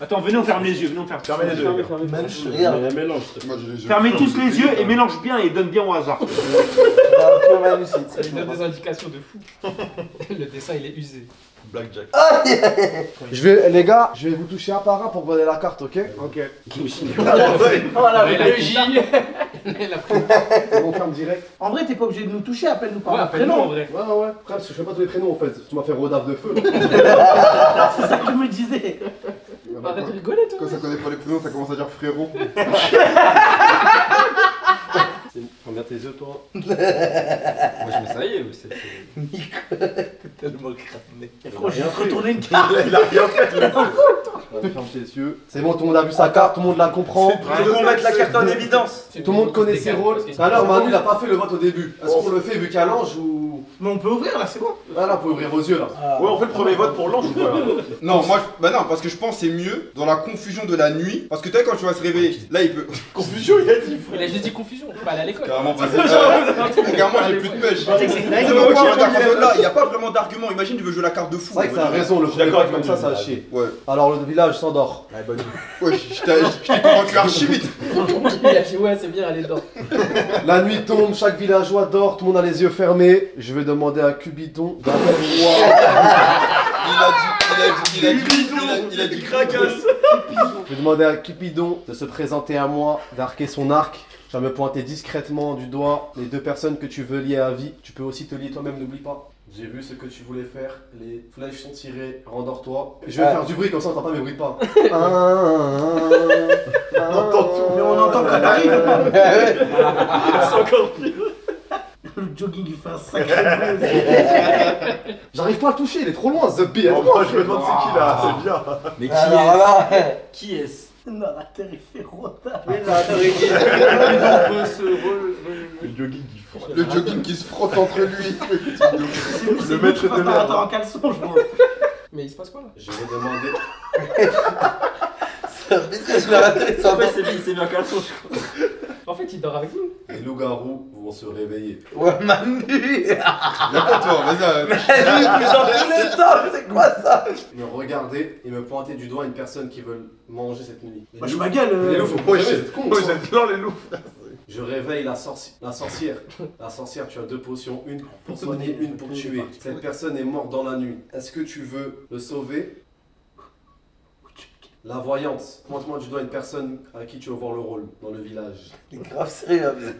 Attends, venez, on ferme les yeux. Venez, on ferme. Fermez les deux. Regarde. Mélange. Moi, j'ai les yeux. Fermez tous les yeux et mélange bien et donne bien au hasard. Ça lui donne des indications de fou. Le dessin il est usé. Blackjack. Les gars, je vais vous toucher un par un pour voler la carte, ok? Ok. Voilà, Ouais, le J. On ferme direct. En vrai, t'es pas obligé de nous toucher, appelle-nous par Ouais, un appelle-nous en prénom. vrai. Ouais. Frère, parce que je fais pas tous les prénoms en fait. Tu m'as fait Rodaf de feu. C'est ça que je me disais. Arrête de rigoler toi. Quand ça connaît pas les prénoms, ça commence à dire frérot. Prends bien tes œufs, toi. Moi, je me ça y est, Tellement cramé. Frérot, j'ai juste retourné une carte. Il a rien fait. Ferme tes yeux. C'est bon, tout le monde a vu sa carte, tout le monde la comprend. Faut qu'on mette la carte en évidence. Tout le monde connaît ses rôles. Alors Manu, il a pas fait le vote au début. Est-ce qu'on le fait vu qu'il y a l'ange ou. Mais on peut ouvrir là, c'est bon. Ah là, vous pouvez ouvrir vos yeux là. Ouais, on fait le premier vote pour l'ange ou quoi? Non, bah non, parce que je pense que c'est mieux dans la confusion de la nuit. Parce que tu sais, quand tu vas se réveiller, là il peut. Confusion, il a dit. Il a juste dit confusion, on peut aller à l'école. Carrément, vas-y. Carrément, j'ai plus de pêche. Il n'y a pas vraiment d'argument. Imagine, tu veux jouer la carte de fou. C'est vrai que t'as raison, le premier vote comme ça a chier. Ouais. Alors le village s'endort. Ouais, je t'ai convaincu archi vite. Il a dit ouais c'est bien, allez dedans. La nuit tombe, chaque villageois dort, tout le monde a les yeux fermés. Je vais demander à Cupidon Il a dit cracasse. Je vais demander à Cupidon de se présenter à moi, d'arquer son arc. Je vais me pointer discrètement du doigt les deux personnes que tu veux lier à vie. Tu peux aussi te lier toi-même, n'oublie pas. J'ai vu ce que tu voulais faire, les flèches sont tirées, rendors-toi. Je vais faire du bruit comme ça on entend pas mes bruits de pas. Mais on entend quand t'arrives. C'est encore pire. Le jogging il fait un sacré bruit. J'arrive pas à le toucher, il est trop loin, The Bee. Moi, je me demande c'est qui là, c'est bien. Mais qui est-ce? Qui est-ce? Non, la terre il fait rota. Le jogging, il faut. Le jogging qui se frotte entre lui. Le maître de l'air. en caleçon, je vois. Mais il se passe quoi là? Je vais demander. En fait, c'est bien caleçon, je crois. En fait il dort avec nous. Les loups-garous vont se réveiller. Ouais, Manu. Y'a pas toi, vas-y. Mais dans tous les sens, c'est quoi ça? Me regarder et me pointer du doigt une personne qui veut manger cette nuit. Moi je ma gueule. Les loups, faut Moi, pas j'ai être con. moi, j'ai blanc les loups. Je réveille la sorcière. La sorcière, tu as deux potions, une pour soigner, une pour tuer. Cette personne est morte dans la nuit. Est-ce que tu veux le sauver? La voyante, pointe-moi du doigt une personne à qui tu veux voir le rôle dans le village. Il est grave sérieux.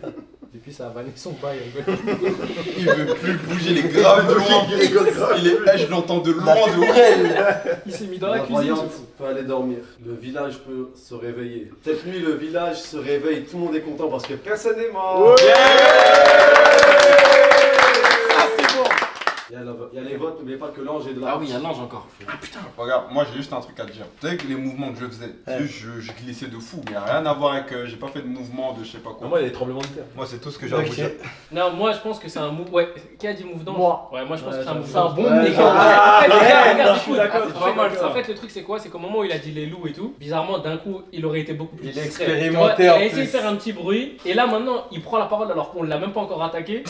Depuis ça a vanné son bail. Il veut plus bouger, il est grave loin. Je l'entends de loin, de loin. Il s'est mis dans la La cuisine. voyante peut aller dormir. Le village peut se réveiller. Cette nuit, le village se réveille. Tout le monde est content parce que personne n'est mort. Il y a les votes, n'oubliez pas que l'ange est de la. Ah oui, il y a l'ange encore. Regarde, moi j'ai juste un truc à te dire. Tu sais que les mouvements que je faisais, je glissais de fou, mais rien à voir avec. J'ai pas fait de mouvement de je sais pas quoi. Moi, il y a des tremblements de terre. Moi c'est tout ce que j'ai à vous dire. Non, moi je pense que c'est un move. Ouais, qui a dit move d'ange? Moi. Ouais, moi je pense que c'est un move C'est un d'ange. bon Les move. gars, en fait, regarde, je suis écoute. d'accord, En je suis fait, d'accord. en fait, le truc c'est quoi? C'est qu'au moment où il a dit les loups et tout, bizarrement d'un coup il aurait été beaucoup plus Il est discret. expérimenté, Tu vois, en il a essayé de plus. faire un petit bruit et là maintenant il prend la parole alors qu'on l'a même pas encore attaqué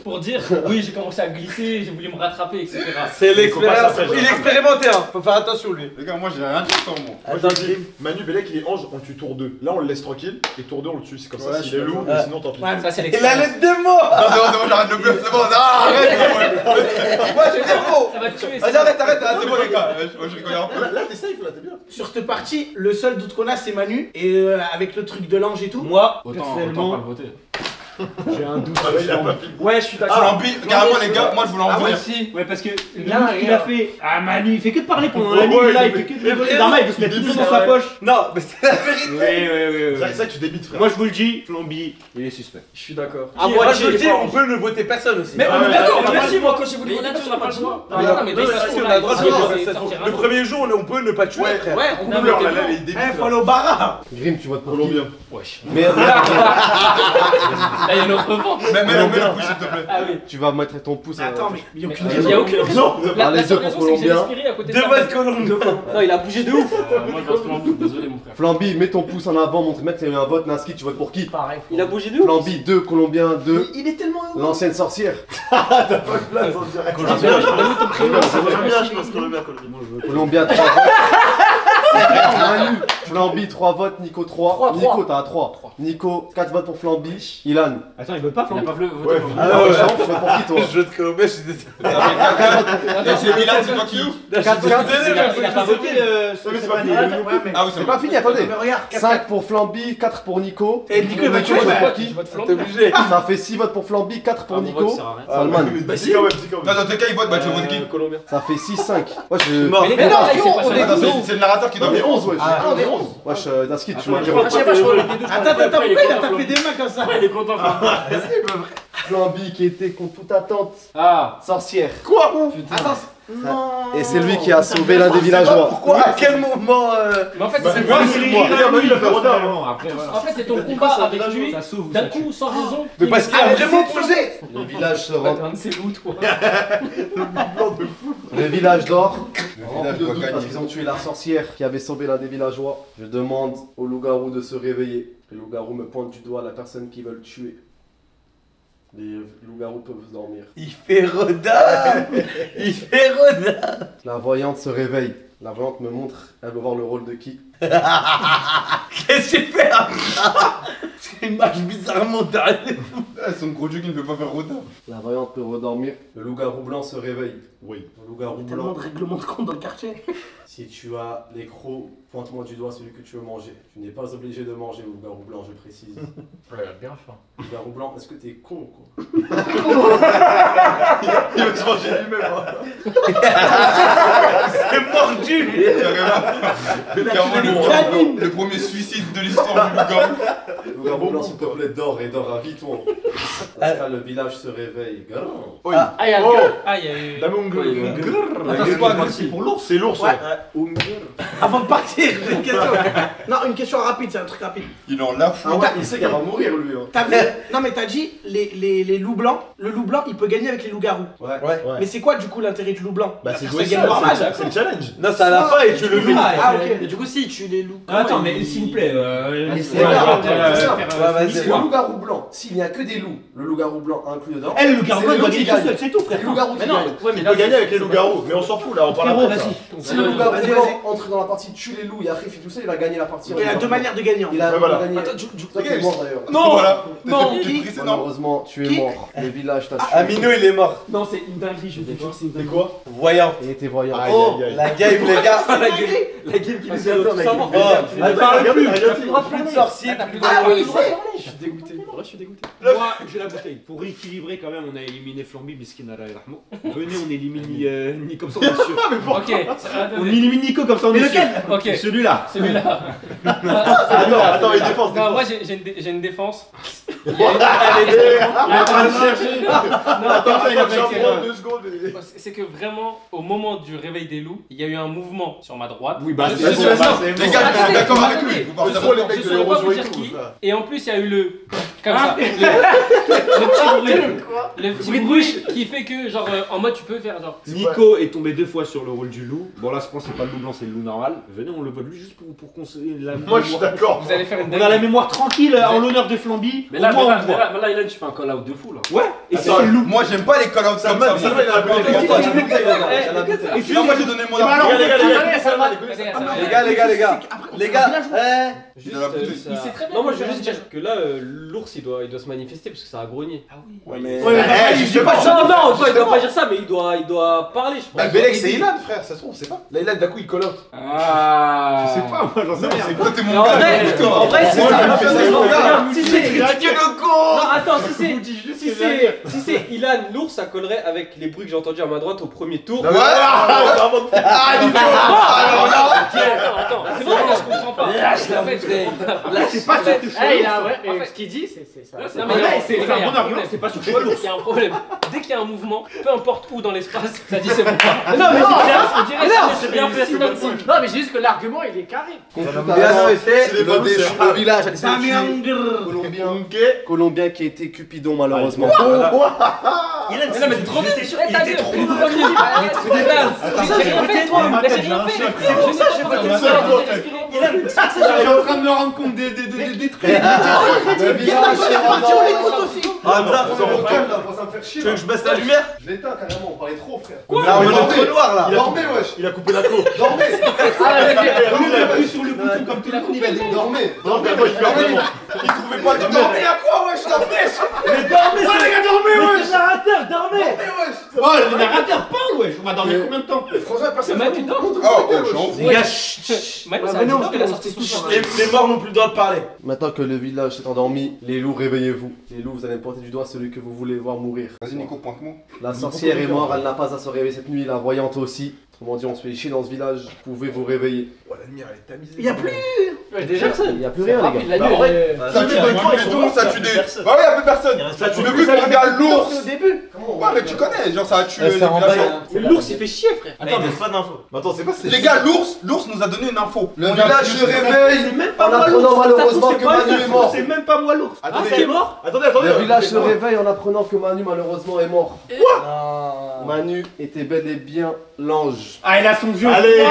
pour dire oui j'ai commencé à glisser, j'ai voulu me rattraper attraper, etc. C'est l'expérience. Faut pas Il est expérimenté, hein. Faut faire attention, lui. Les gars, moi j'ai rien dit encore, moi. Moi Attends, je dis, Manu Bellec il est ange, on tue tour 2. Là on le laisse tranquille et tour 2 on le tue. C'est comme Ouais, ça je s'il est suis loup, d'accord. mais sinon tant pis. Ouais, Ça, c'est Et la l'expérience. lettre de mort. Non, c'est bon, j'arrête le bluff, c'est bon, arrête. Moi, je suis trop. Ça va te tuer. Vas-y, arrête, c'est bon, les gars. Moi je rigole un peu. Là t'es safe, là t'es bien. Sur cette partie, le seul doute qu'on a, c'est Manu. Et avec le truc de l'ange et tout. Moi, Autant pas personnellement, le voter. j'ai un doute. Ah ouais, il a pas fini. Ouais, je suis d'accord. Flamby, carrément, les gars, moi je voulais en Ah venir. ouais, si. Ouais, parce que Là, là, il a fait. Ah, Manu, il fait que de parler pendant la Ouais, nuit. ouais, Là, il il fait que fait- de Dharma, il veut se mettre tout dans sa poche. Non, mais c'est la vérité. Ouais. C'est ça que tu débites frère. Moi, je vous le dis, Flamby, il est suspect. Je suis d'accord. Ah, moi, je le dis, on peut ne voter personne aussi. Mais on Ouais, est d'accord, ouais, merci, moi quand j'ai voulu Mais voter, on n'a pas le choix. Non, Mais non, mais Non, de toute mais façon, si, on là, a le droit de il va voter. sortir un Le nom. premier jour, on peut ne pas tuer, frère. Ouais, On Non, couleur mais là, t'es là, bon. il débite. Eh, follow Bara. Grim, tu votes pour qui? Colombien. Mais Là, il y a une autre revanche. Mets le pouce, s'il te plaît. Ah oui. tu vas mettre ton pouce. Mais attends, mais il y a aucune Il raison. y a aucune raison. Non, La les seule deux raison, pour c'est que j'ai Colombien. respiré à côté de Deux ça. votes Colombie. Non, il a bougé de ouf. Moi je reste Flamby, désolé mon frère. Flamby, mets ton pouce en avant, montre mec qu'il y a eu un vote. Naski, tu votes pour qui? Pareil. Il a bougé de ouf. Flamby 2, Colombien 2, Il est tellement heureux. l'ancienne sorcière. Colombien 3 votes. Manu, Flamby 3 votes, Nico 3. Nico, t'as 3. Nico, 4 votes pour Flamby. Ilan. Attends, il veut pas Il a Flamby. pas voté Ouais. pour Ah moi. ouais, tu votes pour qui toi? Je te Colombien, je suis désolé. Et c'est Milan, c'est toi qui loues. 4, 4. Il a pas voté mais c'est pas fini. Ouais, mais. Ah oui, c'est C'est pas fini, attendez. Mais regarde, 5 pour Flamby, 4 pour Nico. Et Nico, il va Tu tuer. votes bah. pour qui? Je vote T'es Flamby. obligé. Ça fait 6 votes pour Flamby, 4 pour Ah, mon vote, Nico. sert à rien. Salman. Dis quand même, dis quand Non, même. dans tes cas, il vote, bah tu vas voter qui? Colombien. Ça fait 6-5. Moi je. Mort. Mais les gars, là, il s'est passé un Attends, truc. c'est le narrateur qui doit On est venir. 11, ouais. Ah, on est 11. Wesh, Daski, tu m'as Attends, dit. je sais pas, je crois que les deux, je Attends, crois que pourquoi il est il a content, tapé des mains comme ça? Flamby. Il est content Flamby. Flamby qui était contre toute attente. Ah. Sorcière. Attends, non. Et c'est lui qui a sauvé l'un des villageois. Pourquoi? À quel moment Mais en fait, Bah, c'est moi, c'est moi. Regarde, il a fait Rodin. Après voilà. en fait, c'est ton combat avec lui. Ça sauve. D'un coup, sans raison. Mais parce qu'il a vraiment posé. Le village se Ouais, rend. t'es un de ces loups, toi. Le village d'or. Le village village de doit doute gagner. parce qu'ils ont tué la sorcière qui avait sauvé l'un des villageois. Je demande au loup-garou de se réveiller. Le loup-garou me pointe du doigt la personne qu'ils veulent tuer. Les loups-garous peuvent dormir. Il fait Rodin. Il fait Rodin. La voyante se réveille. La voyante me montre, elle veut voir le rôle de qui. Qu'est-ce que j'ai fait après ça? C'est une marche bizarrement dernière. Ah, son gros dieu qui ne peut pas faire Rodin. La voyante peut redormir. Le loup-garou blanc se réveille. Oui. Le loup-garou Tellement blanc. de règlements de compte dans le quartier. Si tu as les crocs, pointe-moi du doigt celui que tu veux manger. Tu n'es pas obligé de manger, loup-garou blanc, je précise. Ouais, bien faim. Loup-garou blanc, est-ce que t'es con quoi? Il va se manger lui-même. hein. C'est mordu. Carrément le premier suicide de l'histoire du loup-garou. Loup-garou blanc, s'il te plaît, dors et dors à vie, toi. Dans ce cas, le village se réveille. Grrr. Ah, il y a Oh. Ah, il y a eu. La mongue. Attends, c'est quoi? C'est pour l'ours. C'est l'ours, Ouais. ouais. Avant de partir, j'ai une question. Non, une question rapide, c'est un truc rapide. Il en la fout. Ah ouais, il sait qu'elle va mourir lui. Hein. T'as vu? Non, mais t'as dit les loups blancs. Le loup blanc, il peut gagner avec les loups garous. Ouais. Ouais. Mais c'est quoi du coup l'intérêt du loup blanc? Bah, c'est Ça jouer gagne ça, normal. c'est le challenge. Non, c'est à la fin et tu le vis. Ah, ok. Et du coup, si tu les loups. Attends, mais s'il vous plaît, laissez Ouais, moi c'est ça. Vas-y. Le loup-garou blanc, s'il n'y a que des loups, le loup-garou blanc inclus dedans. Eh, le loup-garou c'est blanc, les il doit loups gagner qui tout gagnent. seul, c'est tout, frère. C'est le loup-garou qui gagne. Ouais, Il peut gagner avec les loups-garous, mais on s'en fout là, on parle Frérot, après. vas-y. Si le loup-garou Vas-y, blanc vas-y. entre dans la partie, tue les loups et après il fait tout ça, il va gagner la partie. Il a deux manières de gagner. Il a Ouais, voilà. gagné. Attends, Toi qui es mort d'ailleurs. Non. Voilà. Non. T'es précédent. Malheureusement, tu es Qui mort. Le village t'a tué. Amino, il est mort. Non, c'est une dinguerie, je te jure, c'est une C'est dinguerie. quoi? Voyant. Et t'es voyant. Aïe, Oh, aïe, aïe. la game, les gars. La game qui nous a Attends, mec. tout Oh, elle parle plus. Regarde, Plus de sorcier. Ah, t'as plus de Ah, droit oui, de c'est- parler. Je suis dégoûté. Ouais, je suis dégoûté. Moi, j'ai la bouteille. Pour rééquilibrer, quand même, on a éliminé Flamby, Miskin Allah Rahmo. Venez, on élimine Nico, comme ça on est sûr. Ok, On attendez. élimine Nico, comme ça on est sûr. Ok, Celui-là. celui-là. Attends, il défense. Non, moi j'ai une défense. Il y a une- il est en train de chercher. Non, Attends, attends, il a mec, prendre 2 secondes. c'est que vraiment, au moment du réveil des loups, il y a eu un mouvement sur ma droite. Oui, bah, Je c'est suis ça. sûr. Les gars, je suis d'accord avec lui. Vous C'est parlez trop les Je mecs de saurais pas l'érosion vous et dire tout. qui. ça. Et en plus, il y a eu le. Comme ça. Le petit bruit qui fait que, genre, en mode, tu peux faire genre. Nico est tombé 2 fois sur le rôle du loup. Bon, là, je pense que c'est pas le loup blanc, c'est le loup normal. Venez, on le vote lui juste pour qu'on se. Moi, je suis d'accord. Vous allez faire une On a la mémoire tranquille en l'honneur de Flamby. Mais là, Au moins, on voit. Ilan, tu fais un call-out de fou là. Ouais, et c'est Attends, le loup. Moi j'aime pas les call-outs comme ça. Ça va, il a la Et Et sinon moi j'ai donné mon Mais alors, avis. Les gars, Il a la bouteille. Il sait très bien. Non, moi je veux juste dire que là, l'ours il doit se manifester parce que ça a grogné. Ah oui. Ouais mais. je sais pas. Non, toi il doit pas dire ça, mais il doit parler, je Bah, pense. Belek, c'est Ilan, frère, ça se trouve, on sait pas. Là, Ilan, d'un coup, il call out. Ah. Je sais pas, moi j'en sais rien. C'est quoi t'es mon En gars vrai, écoute-toi. en vrai, c'est Moi, ça. je fais ça, Non, je regarde, si c'est- Critiquez le con. Non, attends, si c'est Ilan, l'ours, ça collerait avec les bruits que j'ai entendus à ma droite au premier tour. Ouais. Ah Nico. Alors là. Attends, c'est bon, là, je comprends pas. En fait, Là, c'est pas sûr que Eh, il a un vrai. vrai. En fait, ce qu'il dit, c'est ça. Non, mais c'est un bon argument, c'est pas sur le choix de l'ours. Il y a un problème. Dès qu'il y a un mouvement, peu importe où dans l'espace, ça dit c'est bon. Non, mais on dirait que c'est bien fait. Non, mais c'est juste que l'argument il est carré. Bien souhaité, le village Ok. colombien qui a été Cupidon malheureusement. Ilan, Mais non, mais t'es trop vite. sûr, il était trop J'ai rien fait, toi. Mais j'ai rien fait. J'ai voté ça. Je suis en train de me rendre compte des trucs. Le village Hamza, on est au calme là, ça me faire chier. tu veux que je baisse la lumière? Je l'éteins carrément, on parlait trop frère. Là, on est dans le noir là. Dormez, wesh. Il a coupé la côte. Dormez. Il a appuyé sur le bouton comme tout le monde. Il a dit dormez. Dormez, moi, je suis il trouvait pas de dormez à quoi, wesh, la flèche. Mais dormez, les gars, dormez, wesh. narrateur, dormez. Wesh. Oh, le narrateur parle, wesh. On va dormir combien de temps? Franchement, personne Mais ne tu dors. Les gars, Venez, on fait la sortie tout ça. les morts n'ont plus le droit de parler. Maintenant que le village s'est endormi, les loups réveillez-vous. Les loups, vous allez pointer du doigt celui que vous voulez voir mourir. Vas-y Nico, pointe-moi. La sorcière est morte, elle n'a pas à se réveiller cette nuit, la voyante aussi. Autrement dit, on se fait chier dans ce village, vous pouvez vous réveiller. Oh, la lumière, elle est tamisée. Il y a plus. Déjà, Il n'y a plus rien les gars. Ça tue des tout, ça tue des. Bah ouais, y'a plus personne. Ça tue depuis qu'on regarde l'ours. Au début. Ouais, mais tu connais, genre ça a tué les C'est en villageois. Mais l'ours il fait chier, frère. Attends, mais pas d'infos. Attends, c'est pas Les gars, l'ours nous a donné une info. Le village se réveille en apprenant malheureusement que Manu est mort. C'est même pas moi l'ours. Attendez, c'est mort. Attendez. Le village se réveille en apprenant que Manu malheureusement est mort. Quoi? Manu était bel et bien l'ange. Ah, il a son jeu. Allez.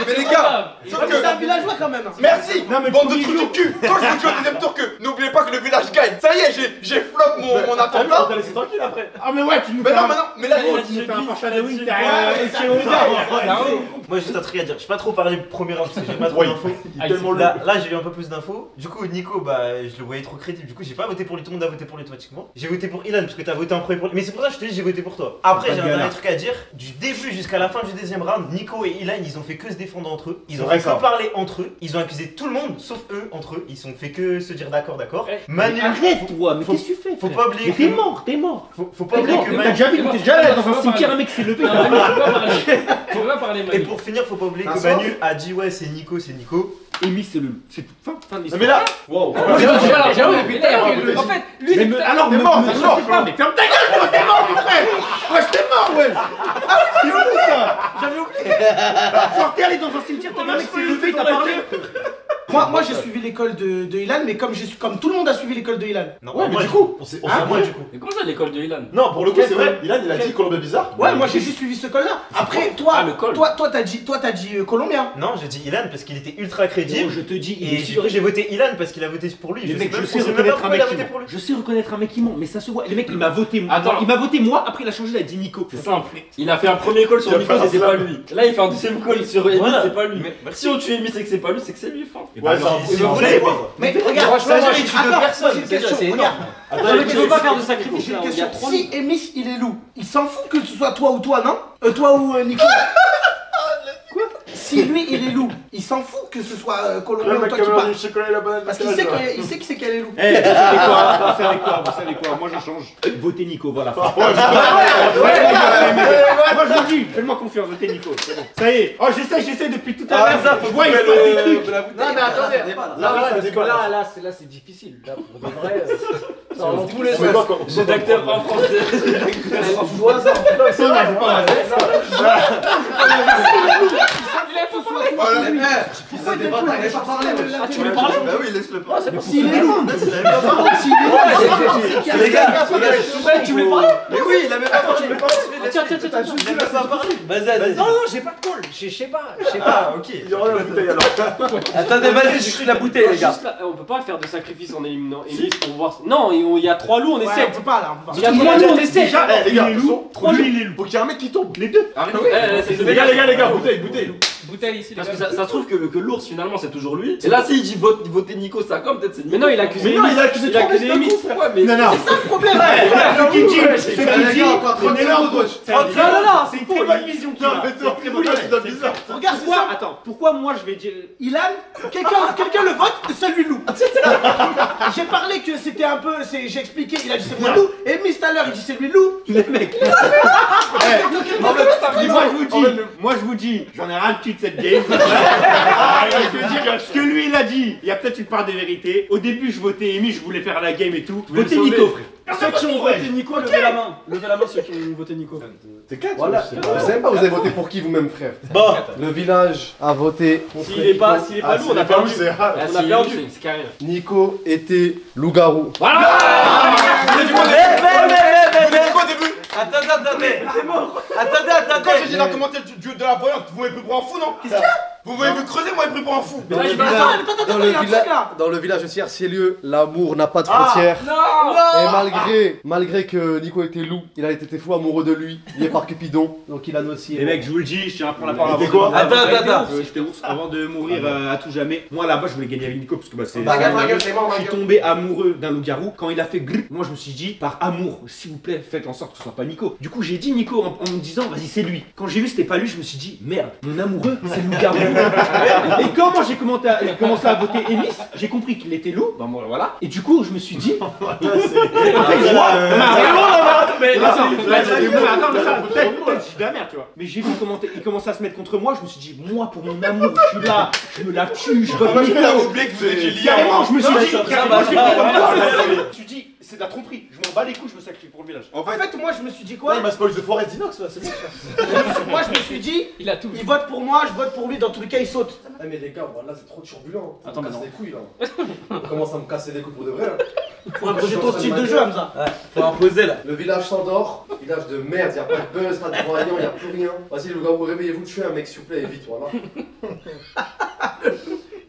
Mais les gars, sauf C'est un que. villageois quand même. Merci, Non, mais bande de premier trucs jour. du cul. Quand je vous dis au deuxième tour que n'oubliez pas que le village gagne. Ça y est, j'ai flop mon attentat. On t'a laissé tranquille après. Ah, mais ouais, tu nous Mais fais non, un. mais là, Tu nous fais un foreshadowing. Moi, juste un truc à dire. J'ai pas trop parlé premier round parce que j'ai pas trop Ouais. d'infos. Tellement Là, j'ai eu un peu plus d'infos. Du coup, Nico, bah, je le voyais trop crédible. Du coup, j'ai pas voté pour lui. Tout le monde a voté pour lui automatiquement. J'ai voté pour Ilan parce que t'as voté en premier pour lui. Mais c'est pour ça que je te dis, j'ai voté pour toi. Après, j'ai un dernier truc à dire. Du début jusqu'à la fin du deuxième round, Nico et Ilan, ils ont fait que se défendre entre eux. Ils ont fait que parler entre eux. Ils ont accusé tout le monde sauf eux entre eux. Ils ont fait que se dire d'accord. Manu, Arrête-toi, mais qu'est-ce que tu fais? faut pas oublier Mais que. t'es mort. Faut pas oublier que T'as Manu. déjà vu, t'es déjà allé dans un cimetière, un mec s'est levé. Tu peux pas parler, Et Manu. pour finir, faut pas oublier Ça que sort. Manu a dit ouais, c'est Nico. Amy, c'est le. C'est tout. Fin de l'histoire. Mais là, Wow. J'avoue, depuis tout à l'heure, en fait, lui, Mais alors, t'es mort, t'es mort. pas, mais ferme ta gueule, toi, t'es mort, mon frère. Ouais, j'étais mort, ouais. Ah oui, c'est fou ça. J'avais oublié. Genre, t'es allé dans un cimetière, t'as vu un mec s'est levé, t'as parlé. Moi j'ai suivi l'école de Ilan, mais comme tout le monde a suivi l'école de Ilan. Non, ouais, mais moi, du coup, on s'est moi du coup. Mais comment ça, l'école de Ilan? Non, pour le coup, c'est vrai. Ilan, il a dit Colombien bizarre. Ouais, moi j'ai juste suivi ce col-là. Après, toi, Ah, le col. toi t'as dit colombien. Non, j'ai dit Ilan parce qu'il était ultra crédible. Je te dis, Et du coup, j'ai voté Ilan parce qu'il a voté pour lui. Le mec, je même- sais on sait même reconnaître pas un pourquoi il mec a qui voté ment. pour lui. Je sais reconnaître un mec qui ment, mais ça se voit. Le mec, il m'a voté moi. Attends. Il m'a voté moi, après il a changé, il a dit Nico. C'est simple. Il a fait un premier call sur Nico, c'était pas lui. Là, il fait un deuxième call sur Amy, Voilà. c'est pas lui. Mais- Si on tue Amy, c'est que c'est pas lui, c'est que c'est lui. Fin. Ouais, Si vous voulez. Mais regarde, Franchement, moi, attends, je suis de attends, personne, j'ai une c'est question, déjà, c'est regarde. Non, mais tu veux pas faire de sacrifice J'ai là, une il y a question. trois Si Emis il est loup, il s'en fout que ce soit toi ou toi, non toi ou Nico. Quoi? Si lui il est loup, il s'en fout que ce soit Colombien ou toi qui parle. chocolat et la banane. Parce qu'il sait que c'est qu'elle est loup. Eh, vous savez quoi, moi je change. Votez Nico, voilà. Moi je vous dis, faites-moi confiance, votez Nico, c'est bon. Ça y est, oh j'essaie depuis tout à l'heure. Je vois, il se passe des trucs. Non, mais attendez. Là, Là, c'est difficile. Là, pour de vrai. Dans tous les Rédacteur en français. Ça va, c'est pas vrai. Pourquoi t'es pas parlé? Ah, tu veux parler? Bah oui, laisse-le pas. C'est pas S'il est long, Les gars, tu voulais parler? mais oui, il a même pas parlé. Tiens. Il a même pas parlé. Vas-y. Non, j'ai pas de call. Je sais pas. Ah, ok. Il y aura la bouteille alors. Attendez, vas-y, je suis la bouteille, les gars. Juste là, on peut pas faire de sacrifice en éliminant Elise pour voir. Non, il y a 3 loups, on est Ouais, 7. on peut pas là, on peut Il pas. y a 3 loups, on est 7. Déjà, Les gars, il est loup. attention, Lui, il est loup. faut qu'il y ait un mec qui tombe. Les deux. Les gars, bouteille. Bouteille ici, les Parce que gars. ça se trouve que l'ours finalement c'est toujours lui. Et là, s'il dit voter Nico, ça comme peut-être c'est Nico. Mais non, il a accusé Mais non, il a accusé trois mecs d'un Elise. coup. Pourquoi mais Non, non. C'est ça le problème. Ce qui dit, Non, c'est une très bonne vision qu'il a. regarde, c'est ça. Attends, pourquoi moi je vais dire. Ilan, quelqu'un le vote, c'est lui loup. J'ai parlé que c'était un peu, j'ai expliqué, il a dit c'est moi loup. Et Miss tout à l'heure, il dit c'est lui loup. Les mecs. Moi je vous dis, j'en ai rien de cul de cette game. Ce que lui il a dit, il y a peut-être une part de vérité. Au début je votais Amy, je voulais faire la game et tout. Votez Nico, frère. Ceux qui ont voté Nico, levez la main. Levez la main ceux qui ont voté Nico. C'est 4. Voilà. Vous savez pas, vous avez voté pour qui vous-même, frère? Bon. Le village a voté contre S'il est pas loup, on a perdu. on a perdu. C'est carré. Nico était loup-garou. Attendez. Attendez. Quand j'ai dit dans le commentaire du dieu de la voyante, vous m'avez pris pour un fou, non? Qu'est-ce qu'il y a? Vous m'avez cru, moi, pris pour un fou. Dans le Attends, il y a un truc là. Dans le village de Ciercieux, l'amour n'a pas de frontières. Et malgré que Nico était loup, il a été fou amoureux de lui, lié par Cupidon, donc il a nocié. Les mecs, je vous le dis, je tiens à prendre la parole C'était avant. quoi? Attends. J'étais ours avant de mourir à tout jamais. Moi là-bas, je voulais gagner avec Nico parce que c'est. c'est mort, Je suis tombé amoureux d'un loup-garou. Quand il a fait grrr, moi je me suis dit, par amour, s'il vous plaît, faites en sorte que ce soit pas Nico. Du coup, j'ai dit Nico en me disant, vas-y, c'est lui. Quand j'ai vu c'était pas lui, je me suis dit, merde, mon amoureux, c'est le loup-garou. Et quand moi j'ai commencé à voter Emis, j'ai compris qu'il était loup. Bah voilà. Et du coup, je me suis dit. Mais j'ai vu comment il commençait à se mettre contre moi, je me suis dit, moi pour mon amour, je suis là, je me la tue, je Moi, je Nico. t'avais oublié que vous étiez liés. Carrément, je me suis dit, ça, carrément, ça, je ça, me suis dit, c'est de la tromperie, je m'en bats les couilles, je me sacrifie pour le village. En En fait, moi je me suis dit quoi? Il m'a spoilé The Forest Dinox là, c'est bon. Moi je me suis dit, Il a tout. il vote pour moi, je vote pour lui, dans tous les cas il saute. Ah mais les gars, voilà, c'est trop turbulent. Attends, mais Ça me non. casse les couilles là. On commence à me casser les couilles pour de vrai. Là. Faut imposer ton style de jeu, Hamza. Faut imposer là. Le village s'endort, village de merde, y'a pas de buzz, pas de voyants, y'a plus rien. Vas-y, le gars, vous réveillez-vous, tuez un mec s'il vous plaît, et vite, voilà.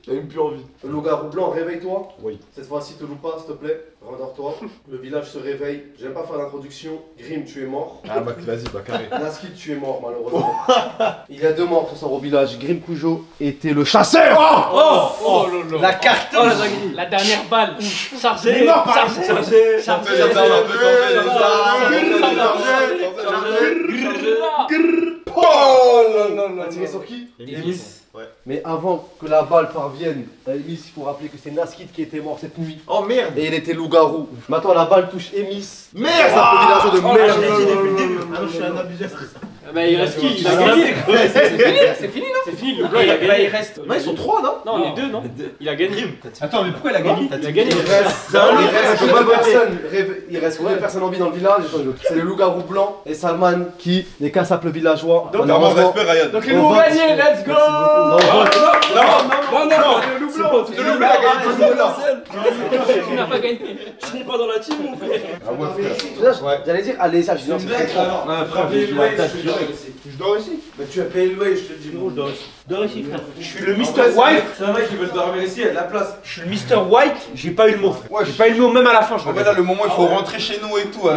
J'ai même plus envie. Le loup-garou blanc, réveille-toi. Oui. Cette fois-ci, te loupe pas, s'il te plaît. Rendors-toi. Le village se réveille. J'aime pas faire l'introduction. Grim, tu es mort. Ah bah vas-y, bah carré. Naskid, tu es mort, malheureusement. Il y a 2 morts ce soir au village. Grim Cujo était le chasseur. Oh là. La carte. La dernière balle. Chargée. Il est mort, pareil. Oh là là là. Tiré sur qui? Emis. Ouais. Mais avant que la balle parvienne à Emis, il faut rappeler que c'est Naskid qui était mort cette nuit. Oh merde. Et il était loup-garou. Maintenant, la balle touche Emis. Merde. C'est un peu villageois de merde. Ah non, je suis un abuseur. Bah il reste qui? Il a gagné. C'est fini non? C'est fini, le gars il a gagné. Il reste. Non, ils sont 3 non? Non, les deux non? Il a gagné. Attends, mais pourquoi il a gagné? Il a gagné. Il reste combien de personnes en vie dans le village? C'est le loup-garou blanc et Salman qui n'est qu'un simple villageois. Vraiment, Malheureusement, respect, Ryan. Donc les loups ont gagné, let's go! on vote. Non, le loup blanc. Le loup blanc a gagné tout le monde là. tu n'as pas gagné. Tu n'es pas dans la team mon frère. Ah ouais, frère. J'allais dire, allez, ça, je dis non, c'est très fort. Je dors ici. Mais tu as payé le loyer, je te le dis. Non, je dors ici. Dors ici, frère. Je suis le Mr. White. C'est un mec qui veut dormir ici, il y a de la place. Je suis le Mr. White. J'ai pas eu le mot, frère. Ouais, J'ai pas eu le mot même à la fin. Je En fait, là, le moment où il faut rentrer chez nous et tout.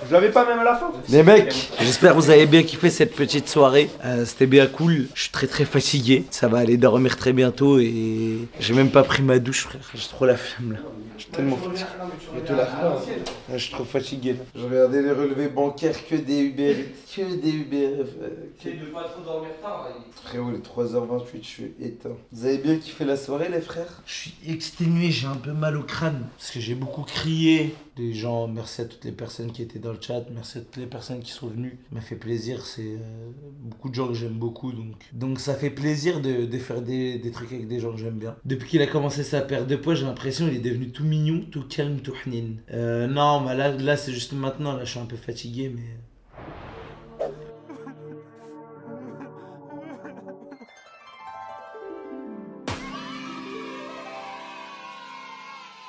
Je l'avais pas même à la fin. Les mecs, j'espère que vous avez bien kiffé cette petite soirée. C'était bien cool. Je suis très fatigué. Ça va aller dormir très bientôt et j'ai même pas pris ma douche, frère. J'ai trop la flemme là. Je suis tellement fatigué. Mais te la fais. Je suis trop fatigué là. Je regardais les relevés bancaires, que des Uber. Que des Uber. Essaye de pas trop dormir tard. Frérot, il est 3h28, je suis éteint. Vous avez bien kiffé la soirée, les frères? Je suis exténué, j'ai un peu mal au crâne. Parce que j'ai beaucoup crié. Les gens, merci à toutes les personnes qui étaient dans le chat, merci à toutes les personnes qui sont venues. Ça m'a fait plaisir, c'est beaucoup de gens que j'aime beaucoup. Donc ça fait plaisir de faire des trucs avec des gens que j'aime bien. Depuis qu'il a commencé sa perte de poids, j'ai l'impression qu'il est devenu tout mignon, tout calme, tout hnin. Non, mais là c'est juste maintenant, là je suis un peu fatigué, mais